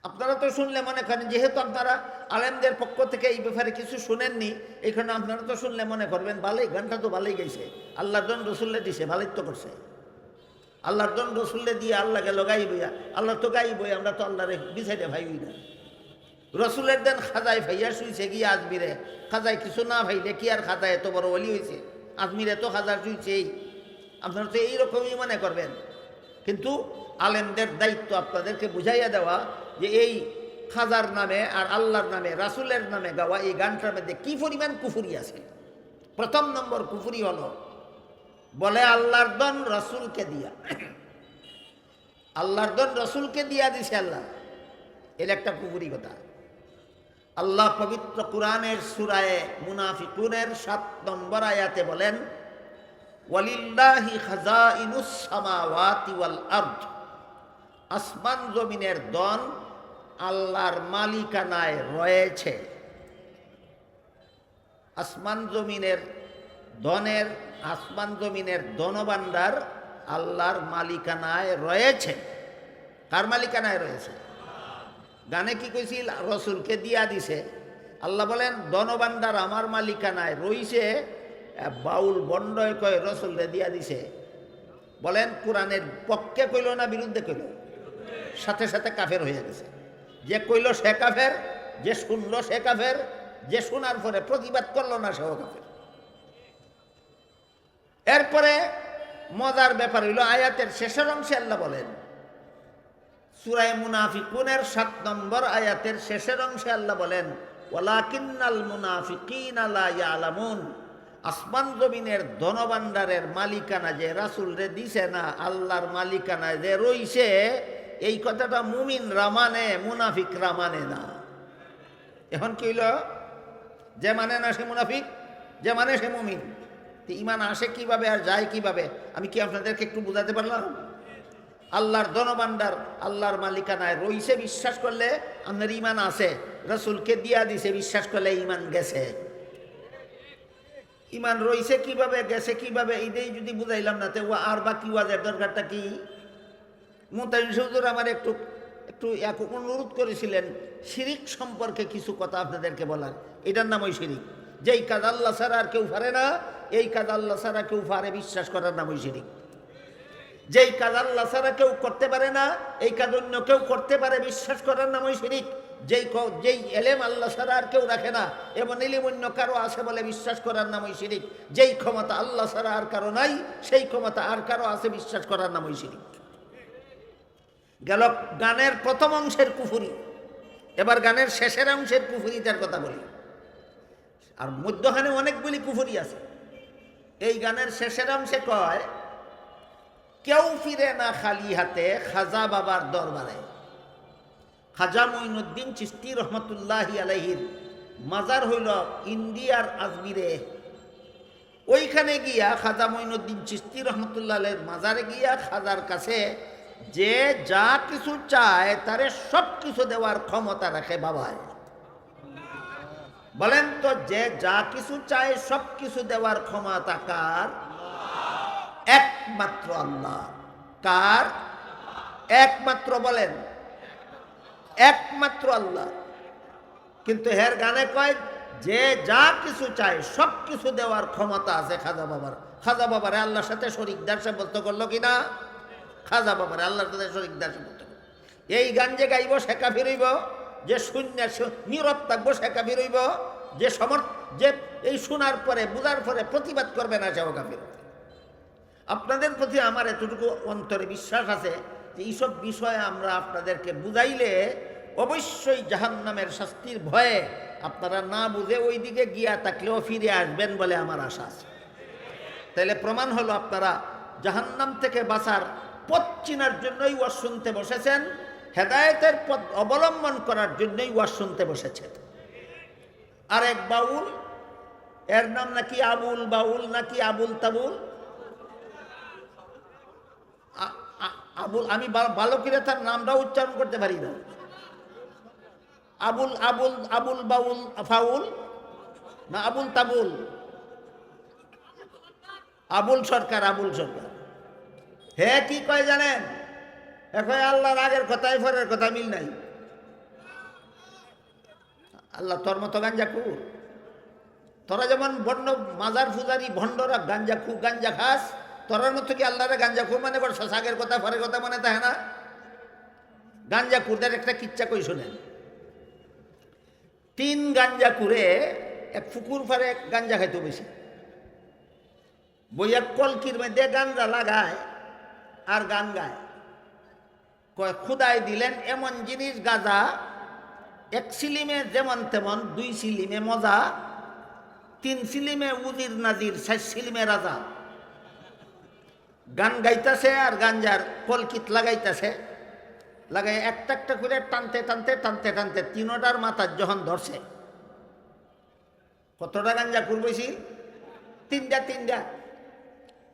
আপনারা তো শুনলে মনে করেন, যেহেতু আপনারা আলেমদের পক্ষ থেকে এই ব্যাপারে কিছু শুনেননি, এইখানে আপনারা তো শুনলে মনে করবেন ভালোই, গানটা তো ভালোই গাইছে, আল্লাহর জন রসুল্লে দিছে, ভালোই তো করছে। আল্লাহর জন রসুল্লে দিয়ে আল্লাহকে লগাই বইয়া, আল্লাহ তো গাই বই, আমরা তো আল্লাহরে বিছাইতে ভাইই না। রসুলের দেন খাজায় ভাইয়া শুইছে গিয়ে আজমিরে, খাজায় কিছু না ভাইলে কি আর খাজায় এত বড় অলি হয়েছে, আজমিরে তো খাজা শুইছেই। আপনারা তো এইরকমই মনে করবেন, কিন্তু আলেমদের দায়িত্ব আপনাদেরকে বুঝাইয়া দেওয়া যে এই খাজার নামে আর আল্লাহর নামে রাসুলের নামে গাওয়া এই গানটার মধ্যে কি পরিমাণ কুফুরি আছে। প্রথম নম্বর কুফুরি হলো, বলে আল্লাহর দন রসুলকে দিয়া, আল্লাহর দন রসুলকে দিয়া দিছে আল্লাহ, এর একটা কুফুরি কথা। আল্লাহ পবিত্র কুরআনের সূরায়ে মুনাফিকুনের 7 নম্বর আয়াতে বলেন, ওয়ালিল্লাহি খাজাইনুস সামাওয়াতি ওয়াল আরদ, আসমান জমিনের দন আল্লাহর মালিকানায় রয়েছে। আসমান জমিনের ধনের, আসমান জমিনের ধনভাণ্ডার আল্লাহর মালিকানায় রয়েছে। কার মালিকানায় রয়েছে? গানে কি কইছিল? রসুলকে দিয়া দিছে। আল্লাহ বলেন ধনভাণ্ডার আমার মালিকানায় রইছে। বাউল বন্ডয় কয় রসুলরে দিয়া দিছে। বলেন কোরআনের পক্ষে কইল না বিরুদ্ধে কইল? সাথে সাথে কাফের হয়ে গেছে। যে কইল সে কাফের, যে শুনল সে কাফের, যে শোনার পরে প্রতিবাদ করল না সেও কাফের। এরপরে মজার ব্যাপার হইল, আয়াতের শেষের অংশে আল্লাহ বলেন, সূরা মুনাফিকুনের 7 নম্বর আয়াতের শেষের অংশে আল্লাহ বলেন, ওয়ালাকিন্নাল মুনাফিকিনা লা ইয়ালামুন, আসমান জমিনের ধনভাণ্ডারের মালিকানা যে রাসূলরে দিছে না, আল্লাহর মালিকানায় যে রইছে, এই কথাটা মুমিনরা মানে, মুনাফিকরা মানে না। এখন কি হইল? যে মানে না সে মুনাফিক, যে মানে সে মুমিন। তো ঈমান আসে কিভাবে আর যায় কিভাবে, আমি কি আপনাদেরকে একটু বুঝাতে পারলাম? আল্লাহর ধনভাণ্ডার আল্লাহর মালিকানায় রইছে বিশ্বাস করলে আপনার ঈমান আছে, রাসূলকে দিয়া দিছে বিশ্বাস করলে ঈমান গেছে। ঈমান রইছে কিভাবে, গেছে কিভাবে, এইটাই যদি বুঝাইলাম না, তো আর বাকি ওয়াজের দরকারটা কি? মুতাইন হুজুর আমার একটু অনুরোধ করেছিলেন শিরিক সম্পর্কে কিছু কথা আপনাদেরকে বলার। এটার নাম ওই শিরিক। যেই কাজ আল্লাহ ছাড়া আর কেউ পারে না, এই কাজ আল্লাহ ছাড়া কেউ পারে বিশ্বাস করার নাম ওই শিরিক। যেই কাজ আল্লাহ ছাড়া কেউ করতে পারে না, এই কাজ অন্য কেউ করতে পারে বিশ্বাস করার নাম ওই শিরিক। যেই এলেম আল্লাহ ছাড়া আর কেউ রাখে না, এমন এলেম অন্য কারো আছে বলে বিশ্বাস করার নাম ওই শিরিক। যেই ক্ষমতা আল্লাহ ছাড়া আর কারো নাই, সেই ক্ষমতা আর কারো আছে বিশ্বাস করার নাম ওই শিরিক। গেল গানের প্রথম অংশের কুফুরি। এবার গানের শেষের অংশের কুফুরিটার কথা বলি। আর মধ্যখানে অনেকগুলি কুফুরি আছে। এই গানের শেষের অংশে কয়, কেউ ফিরে না খালি হাতে খাজা বাবার দরবারে। খাজা মঈনুদ্দিন চিশতি রহমতুল্লাহি আলাইহির মাজার হইল ইন্ডিয়ার আজমিরে। ওইখানে গিয়া খাজা মঈনুদ্দিন চিশতি রহমতুল্লাহ আলাইহির মাজারে গিয়া খাজার কাছে যে যা কিছু চায় তারে সব কিছু দেওয়ার ক্ষমতা রাখে বাবায়। বলেন তো, যে যা কিছু চায় সব কিছু দেওয়ার ক্ষমতা কার? একমাত্র আল্লাহ। কার? একমাত্র। বলেন, একমাত্র আল্লাহ। কিন্তু হের গানে কয় যে যা কিছু চায় সব কিছু দেওয়ার ক্ষমতা আছে খাজা বাবার। খাজা বাবারে আল্লাহর সাথে শরীকদার সাব্যস্ত করলো কিনা? খাজা বাবারে আল্লাহর সাথে শরীকদার সাব্যস্ত করলো। এই গান যে গাইব সে কাফির হইব, যে শূন্য নীরব থাকবো সে কাফির হইব, যে এই শোনার পরে বুঝার পরে প্রতিবাদ করবে না সেও কাফির। আপনাদের প্রতি আমার এতটুকু অন্তরে বিশ্বাস আছে যে এইসব বিষয়ে আমরা আপনাদেরকে বুঝাইলে অবশ্যই জাহান্নামের শাস্তির ভয়ে আপনারা না বুঝে ওই দিকে গিয়া থাকলেও ফিরে আসবেন বলে আমার আশা আছে। তাহলে প্রমাণ হলো আপনারা জাহান্নাম থেকে বাঁচার পথ চিনার জন্যই ওয়াজ শুনতে বসেছেন, হেদায়েতের পথ অবলম্বন করার জন্যই ওয়াজ শুনতে বসেছেন। আর এক বাউল, এর নাম নাকি আবুল বাউল নাকি আবুল তাবুল, আবুল, আমি ভালো করে তার নামটা উচ্চারণ করতে পারি না। আবুল আবুল আবুল বাউল ফাউল না আবুল তাবুল? আবুল সরকার, আবুল সরকার। হে কি কয় জানেন? এখন আল্লাহর আগের কথায় পরের কথা মিল নাই। আল্লাহ তোর মতো গাঞ্জাখুর, তোরা যেমন বন্ড মাজার ফুজারি ভণ্ডরা গাঞ্জা খাস, তোরার মতো কি আল্লাহরে গাঞ্জাখুর মানে বড় আগের কথা পরের কথা মনে থাকে না? গাঞ্জাখুরদের একটা কিচ্ছা কই শোনেন। 3 গাঞ্জাখুরে এক পুকুর পারে গাঞ্জা খাইতো বেশি, বইয়া কলকির মধ্যে গাঞ্জা লাগায় আর গান গায়। কয় খুদাই দিলেন এমন জিনিস গাঁজা, 1 সিলিমে যেমন তেমন, 2 সিলিমে মজা, 3 সিলিমে উজির নাজির, 4 সিলিমে রাজা। গান গাইতেছে আর গাঞ্জার কলকিত লাগাইতেছে, লাগাই একটা একটা করে টানতে টানতে টানতে টানতে 3টার মাথার যখন ধরছে, কতটা গাঞ্জা করবেছি? 3টা।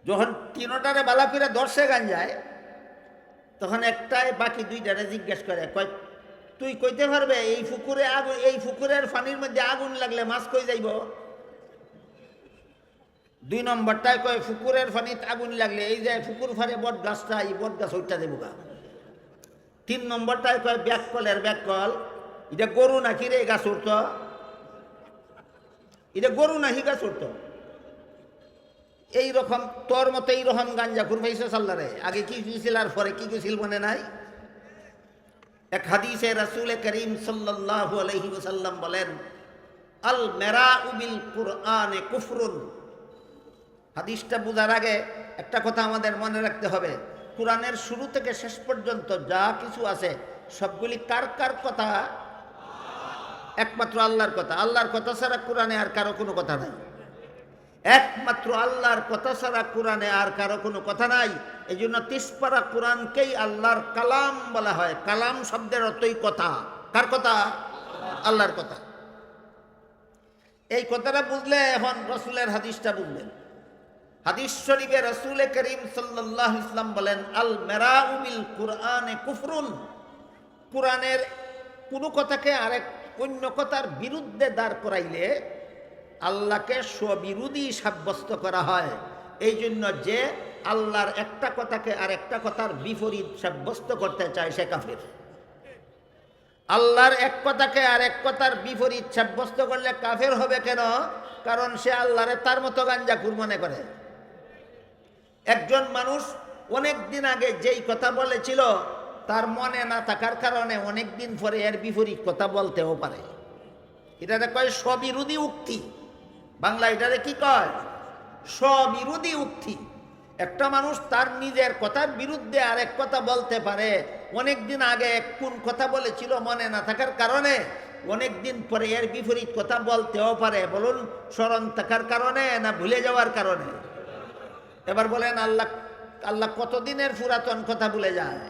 যখন 3টারে বালা করে ধরছে গাঞ্জায়, তখন একটাই বাকি 2টারে জিজ্ঞেস করে, কয় তুই কইতে পারবে এই পুকুরে আগুন, এই পুকুরের পানির মধ্যে আগুন লাগলে মাছ কই যাইব? 2 নম্বরটায় কয় পুকুরের পানিতে আগুন লাগলে এই যে পুকুর ফারে বট গাছটা, এই বট গাছ ওইটা দেবো গা। 3 নম্বরটায় কয় ব্যাককলের ব্যাককল, এটা গরু নাকি রে গাছ উঠত? এটা গরু নাকি গাছ উঠত? এইরকম তোর মতো এইরকম গাঞ্জা খুরফাইছে সাল্লারে। আগে কি ছিল আর পরে কি ছিল মনে নাই? এক হাদিসে রাসূল করিম সাল্লাল্লাহু আলাইহি ওয়াসাল্লাম বলেন, আল মেরাউ বিল কুরআনে কুফরুন। হাদিসটা বোঝার আগে একটা কথা আমাদের মনে রাখতে হবে, কোরআনের শুরু থেকে শেষ পর্যন্ত যা কিছু আছে সবগুলি কার কার কথা? একমাত্র আল্লাহর কথা। আল্লাহর কথা ছাড়া কোরআনে আর কারো কোনো কথা নাই। একমাত্র আল্লাহর কথা ছাড়া কোরআনে আর কারো কোনো কথা নাই। এই জন্য 30 পারা কোরআনকেই আল্লাহর কালাম বলা হয়। কালাম শব্দের অর্থই কথা। কার কথা? আল্লাহর কথা। এই কথাটা বুঝলে এখন রাসূলের হাদিসটা বুঝলেন। হাদিস শরীফে রাসূল করিম সাল্লাল্লাহু আলাইহি ওয়াসাল্লাম বলেন, আল মেরাউ বিল কুরআনে কুফরুন। কোরআনের কোনো কথাকে আরেক অন্য কথার বিরুদ্ধে দাঁড় করাইলে আল্লাহকে স্ববিরোধী সাব্যস্ত করা হয়। এই জন্য যে আল্লাহর একটা কথাকে আর একটা কথার বিপরীত সাব্যস্ত করতে চায় সে কাফের। আল্লাহর এক কথাকে আর এক কথার বিপরীত সাব্যস্ত করলে কাফের হবে কেন? কারণ সে আল্লাহরে তার মতো গাঞ্জাখুর মনে করে। একজন মানুষ অনেক দিন আগে যেই কথা বলেছিল তার মনে না থাকার কারণে অনেক দিন পরে এর বিপরীত কথা বলতেও পারে। এটাকে কয় স্ববিরোধী উক্তি। বাংলা এটারে কি কয়? স্ববিরোধী উক্তি। একটা মানুষ তার নিজের কথার বিরুদ্ধে আরেক কথা বলতে পারে। অনেক দিন আগে কোন কথা বলেছিল মনে না থাকার কারণে অনেক দিন পরে এর বিপরীত কথা বলতেও পারে। বলুন, স্মরণ থাকার কারণে না ভুলে যাওয়ার কারণে? এবার বলেন, আল্লাহ কতদিনের পুরাতন কথা ভুলে যায়?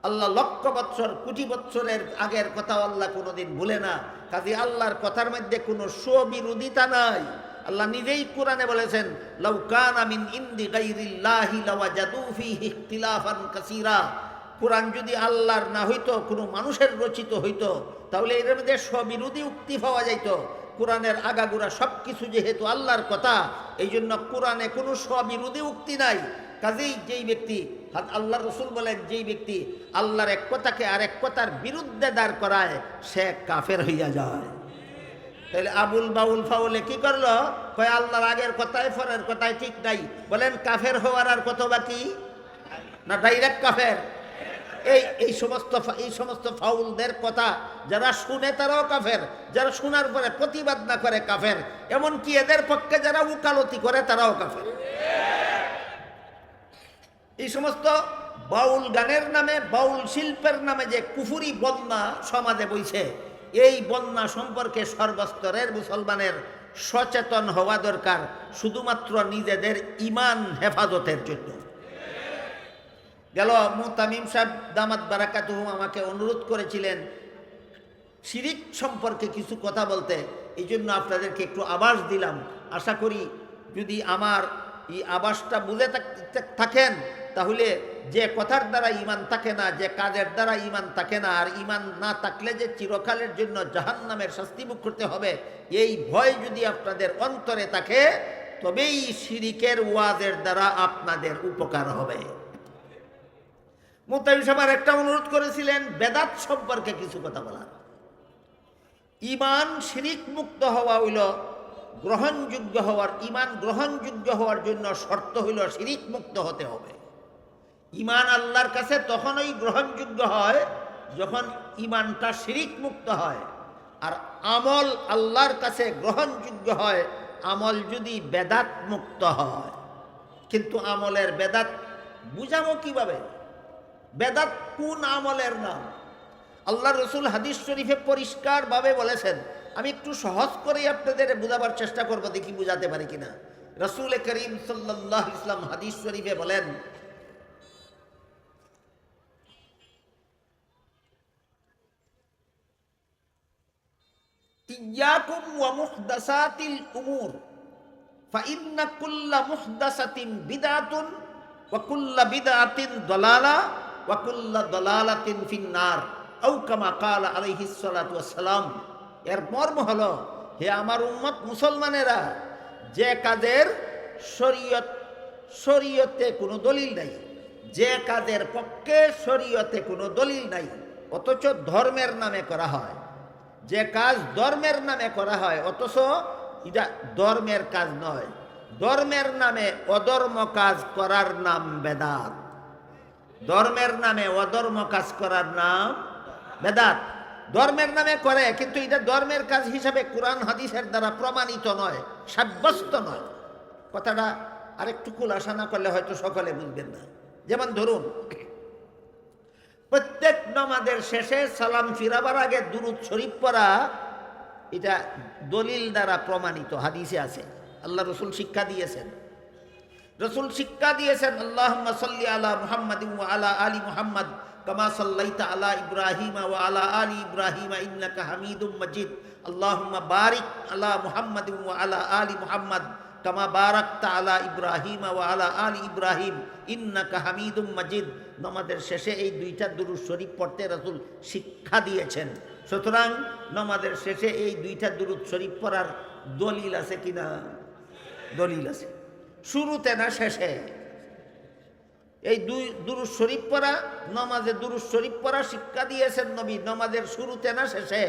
আল্লাহ লক্ষ বৎসর কোটি বৎসরের আগের কথা আল্লাহ কোনোদিন ভুলে না। কাজে আল্লাহর কথার মধ্যে কোনো স্ববিরোধিতা নাই। আল্লাহ নিজেই কোরআনে বলেছেন, লাউ কানা মিন ইনদি গায়রিল্লাহি লাওয়াজাদু ফীহি ইখতিলাফান কাসীরা। কোরআন যদি আল্লাহর না হইতো, কোনো মানুষের রচিত হইতো, তাহলে এর মধ্যে স্ববিরোধী উক্তি পাওয়া যাইত। কোরআনের আগাগোড়া সব কিছু যেহেতু আল্লাহর কথা, এই জন্য কোরআনে কোনো স্ববিরোধী উক্তি নাই। কাজেই যেই ব্যক্তি, আল্লাহ রসুল বলেন, যেই ব্যক্তি আল্লাহর এক কথাকে আর এক কথার বিরুদ্ধে দাঁড় করায়, সে কাফের হইয়া যায়। তাহলে আবুল বাউল ফাউলে কি করলো? কয় আল্লাহর আগের কথায় পরের কথায় ঠিক নাই। বলেন কাফের হওয়ার আর কত বাকি? না ডাইরেক্ট কাফের? এই সমস্ত ফাউলদের কথা যারা শুনে তারাও কাফের, যারা শোনার পরে প্রতিবাদ না করে কাফের, এমনকি এদের পক্ষে যারা উকালতি করে তারাও কাফের। এই সমস্ত বাউল গানের নামে, বাউল শিল্পের নামে যে কুফুরি বন্যা সমাজে বইছে, এই বন্যা সম্পর্কে সর্বস্তরের মুসলমানের সচেতন হওয়া দরকার, শুধুমাত্র নিজেদের ঈমান হেফাজতের জন্য। গেল মুতামিম সাহেব দামাত বারাকাতুহু আমাকে অনুরোধ করেছিলেন শিরিক সম্পর্কে কিছু কথা বলতে, এই জন্য আপনাদেরকে একটু আভাস দিলাম। আশা করি যদি আমার এই আভাসটা বুঝে থাকেন, তাহলে যে কথার দ্বারা ঈমান থাকে না, যে কাজের দ্বারা ঈমান থাকে না, আর ঈমান না থাকলে যে চিরকালের জন্য জাহান্নামের শাস্তি ভোগ করতে হবে, এই ভয় যদি আপনাদের অন্তরে থাকে, তবেই শিরিকের ওয়াজের দ্বারা আপনাদের উপকার হবে। মুতামিম সাহেব একটা অনুরোধ করেছিলেন বেদাত সম্পর্কে কিছু কথা বলার। ঈমান শিরিক মুক্ত হওয়া হইল গ্রহণযোগ্য হওয়ার, ঈমান গ্রহণযোগ্য হওয়ার জন্য শর্ত হইল শিরিক মুক্ত হতে হবে। ঈমান আল্লাহর কাছে তখনই গ্রহণযোগ্য হয় যখন ঈমানটা শিরিক মুক্ত হয়, আর আমল আল্লাহর কাছে গ্রহণযোগ্য হয় আমল যদি বেদাত মুক্ত হয়। কিন্তু আমলের বেদাত বুঝাবো কিভাবে? বেদাত কোন আমলের নাম? আল্লাহ রসুল হাদিস শরীফে পরিষ্কারভাবে বলেছেন। আমি একটু সহজ করে আপনাদের বুঝাবার চেষ্টা করব, দেখি বুঝাতে পারি কিনা। রসুল করিম সাল্লাল্লাহু আলাইহি ওয়াসাল্লাম হাদিস শরীফে বলেন, ইয়াকুম ওয়া মুহদাসাতিল উমুর ফাইন্না কুল্লা মুহদাসাতিন বিদআতুন ওয়া কুল্লা বিদআতিন দালালা ওয়া কুল্লা দালালাতিন ফিন্নার আও কামা ক্বালা আলাইহিস সালাতু ওয়াস সালাম। এর মর্ম হলো, হে আমার উম্মত মুসলমানেরা, যে কাজের শরীয়তে কোনো দলিল নাই, যে কাজের পক্ষে শরীয়তে কোনো দলিল নাই, অথচ ধর্মের নামে করা হয়, যে কাজ ধর্মের নামে করা হয় অথচ এটা ধর্মের কাজ নয়, ধর্মের নামে অধর্ম কাজ করার নাম বেদাত। ধর্মের নামে অধর্ম কাজ করার নাম বেদাত। ধর্মের নামে করে, কিন্তু এটা ধর্মের কাজ হিসাবে কোরআন হাদিসের দ্বারা প্রমাণিত নয়, সাব্যস্ত নয়। কথাটা আরেকটু খুলাসা না করলে হয়তো সকলে বুঝবেন না। যেমন ধরুন, প্রত্যেক নামাজের শেষে সালাম ফিরাবার আগে দুরূদ শরীফ পড়া, এটা দলিল দ্বারা প্রমাণিত, হাদিসে আছে। আল্লাহ রসুল শিক্ষা দিয়েছেন। রসুল শিক্ষা দিয়েছেন, আল্লাহুম্মা সাল্লি আলা মুহাম্মাদিন ওয়া আলা আলি মুহাম্মাদ কামা সাল্লাইতা আলা ইব্রাহিমা ওয়া আলা আলি ইব্রাহিমা ইন্নাকা হামিদুম মাজিদ। আল্লাহুম্মা বারিক আলা মুহাম্মাদিন ওয়া আলা আলি মুহাম্মাদ কামা বারাকতা আলা ইব্রাহিমা ওয়া আলা আলি ইব্রাহিম ইন্নাকা হামিদুম মাজিদ। নামাজের শেষে এই দুইটা দুরূদ শরীফ পড়তে রাসূল শিক্ষা দিয়েছেন। সুতরাং নামাজের শেষে এই দুইটা দুরূদ শরীফ পড়ার দলিল আছে কিনা? দলিল আছে। শুরুতে না শেষে? এই দুরূদ শরীফ পড়া, নামাজে দুরূদ শরীফ পড়া শিক্ষা দিয়েছেন নবী, নামাজের শুরুতে না শেষে?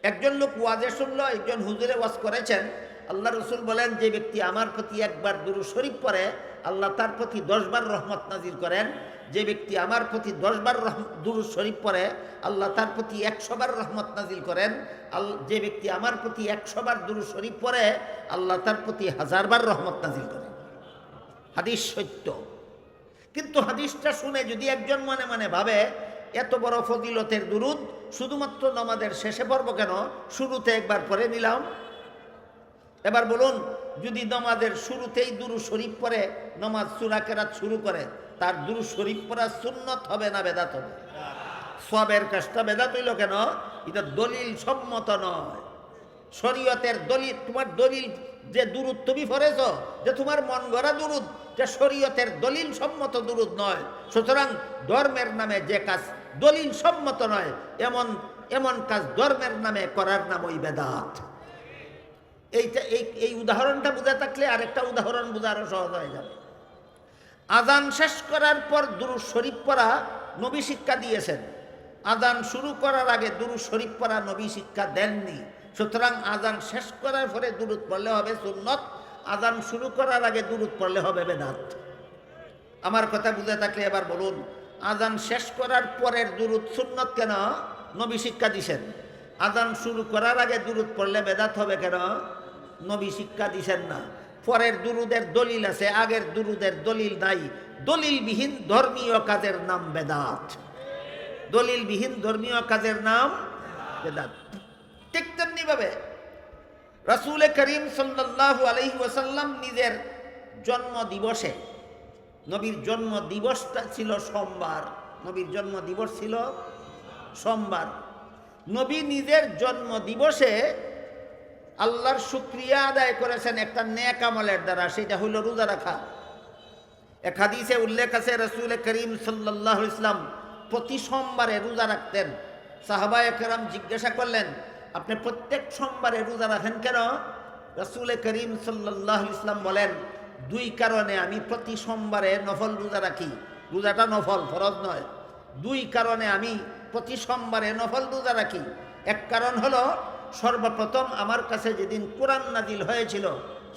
একজন লোক ওয়াজে শুনলো, একজন হুজুরে ওয়াজ করেছেন। আল্লাহ রসুল বলেন, যে ব্যক্তি আমার প্রতি একবার দুরূদ শরীফ পড়ে আল্লাহ তার প্রতি 10 বার রহমত নাজিল করেন। যে ব্যক্তি আমার প্রতি 10 বার দুরূদ শরীফ পড়ে আল্লাহ তার প্রতি 100 বার রহমত নাজিল করেন। যে ব্যক্তি আমার প্রতি 100 বার দুরূদ শরীফ পড়ে আল্লাহ তার প্রতি 1000 বার রহমত নাজিল করেন। হাদিস সত্য। কিন্তু হাদিসটা শুনে যদি একজন মনে মনে ভাবে, এত বড় ফজিলতের দুরূদ শুধুমাত্র নামাজের শেষে পড়ব কেন, শুরুতে একবার পড়ে নিলাম। এবার বলুন, যদি নামাজের শুরুতেই দুরূদ শরীফ পড়ে নামাজ সূরা কেরাত শুরু করে, তার দুরূদ শরীফ পড়া সুন্নত হবে না বেদাত হবে? সবের কাজটা বেদাত হইল কেন? এটা দলিল সম্মত নয়। শরীয়তের দলিল, তোমার দলিল যে দুরুদ তুমি পড়েছ, যে তোমার মন গড়া দুরুদ, যে শরীয়তের দলিল সম্মত দুরুদ নয়। সুতরাং ধর্মের নামে যে কাজ দলিল সম্মত নয়, এমন এমন কাজ ধর্মের নামে করার নাম ওই বেদাত। এই উদাহরণটা বুঝে থাকলে আরেকটা উদাহরণ বোঝা আরো সহজ হয়ে যাবে। আজান শেষ করার পর দুরূদ শরীফ পড়া নবী শিক্ষা দিয়েছেন। আজান শুরু করার আগে দুরূদ শরীফ পড়া নবী শিক্ষা দেননি। সুতরাং আজান শেষ করার পরে দুরূদ পড়লে হবে সুন্নত, আজান শুরু করার আগে দুরূদ পড়লে হবে বেদাত। আমার কথা বুঝে থাকলে এবার বলুন, আজান শেষ করার পরের দুরূদ সুন্নত কেন? নবী শিক্ষা দিছেন। আজান শুরু করার আগে দুরূদ পড়লে বেদাত হবে কেন? নবী শিক্ষা দিছেন না। পরের দুরুদের দলিল আছে, আগের দুরুদের দলিল নাই। দলিলবিহীন ধর্মীয় কাজের নাম বেদাত। দলিলবিহীন ধর্মীয় কাজের নাম বেদাত। ঠিক তেমনি ভাবে রাসূল করিম সাল্লাল্লাহু আলাইহি ওয়াসাল্লাম নিজের জন্ম দিবসে, নবীর জন্ম দিবসটা ছিল সোমবার, নবীর জন্ম দিবস ছিল সোমবার। নবী নিজের জন্ম দিবসে আল্লাহর শুকরিয়া আদায় করেছেন একটা নেক আমলের দ্বারা, সেটা হইল রোজা রাখা। এক হাদিসে উল্লেখ আছে রাসূল করিম সাল্লাল্লাহু আলাইহি ওয়াসাল্লাম প্রতি সোমবারে রোজা রাখতেন। সাহাবায়ে কেরাম জিজ্ঞাসা করলেন, আপনি প্রত্যেক সোমবারে রোজা রাখেন কেন? রাসূল করিম সাল্লাল্লাহু আলাইহি ওয়াসাল্লাম বলেন, দুই কারণে আমি প্রতি সোমবারে নফল রোজা রাখি। রোজাটা নফল, ফরজ নয়। দুই কারণে আমি প্রতি সোমবারে নফল রোজা রাখি। এক কারণ হলো, সর্বপ্রথম আমার কাছে যেদিন কোরআন নাজিল হয়েছিল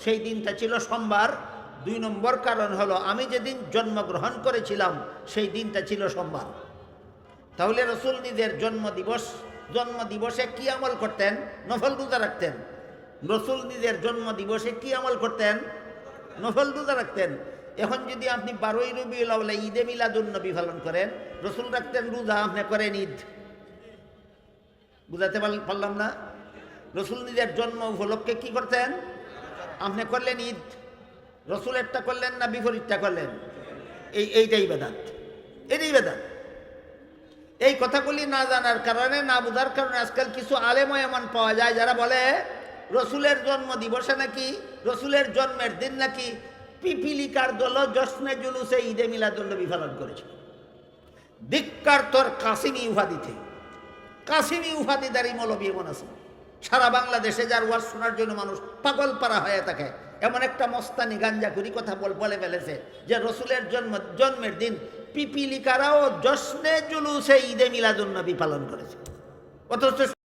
সেই দিনটা ছিল সোমবার। দুই নম্বর কারণ হলো, আমি যেদিন জন্মগ্রহণ করেছিলাম সেই দিনটা ছিল সোমবার। তাহলে রসুল নিজের জন্ম দিবসে কি আমল করতেন? নফল রোজা রাখতেন। রসুল নিজের জন্ম দিবসে কি আমল করতেন? নফল রোজা রাখতেন। এখন যদি আপনি 12ই রবিউল আউয়াল ঈদে মিলাদুন নবী পালন করেন, রসুল রাখতেন রোজা, আপনি করেন ঈদ। বুঝাতে পারলাম না? রসুল নিজের জন্ম উপলক্ষে কি করতেন? আপনি করলেন ঈদ। রসুলেরটা করলেন না বিপরীতটা করলেন? এইটাই বেদাত, এটাই বেদাত। এই কথাগুলি না জানার কারণে, না বোঝার কারণে আজকাল কিছু আলেম এমন পাওয়া যায় যারা বলে রসুলের জন্ম দিবসে নাকি, রসুলের জন্মের দিন নাকি পিপিলিকার দল জশ্নে জুলুসে ঈদে মিলাদুন নবী পালন করেছে। ধিক্কার তোর কাসিমি উপাধিতে। কাসিমি উপাধিদারি মৌলবী এমন আছে সারা বাংলাদেশে, যার ওয়াজ শোনার জন্য মানুষ পাগল পারা হয়ে থাকে। এমন একটা মস্তানি গাঞ্জাখুরি কথা বলে ফেলেছে যে রসুলের জন্মের দিন পিপিলিকারাও জশ্নে জুলুসে ঈদে মিলাদুন নবী পালন করেছে, অথচ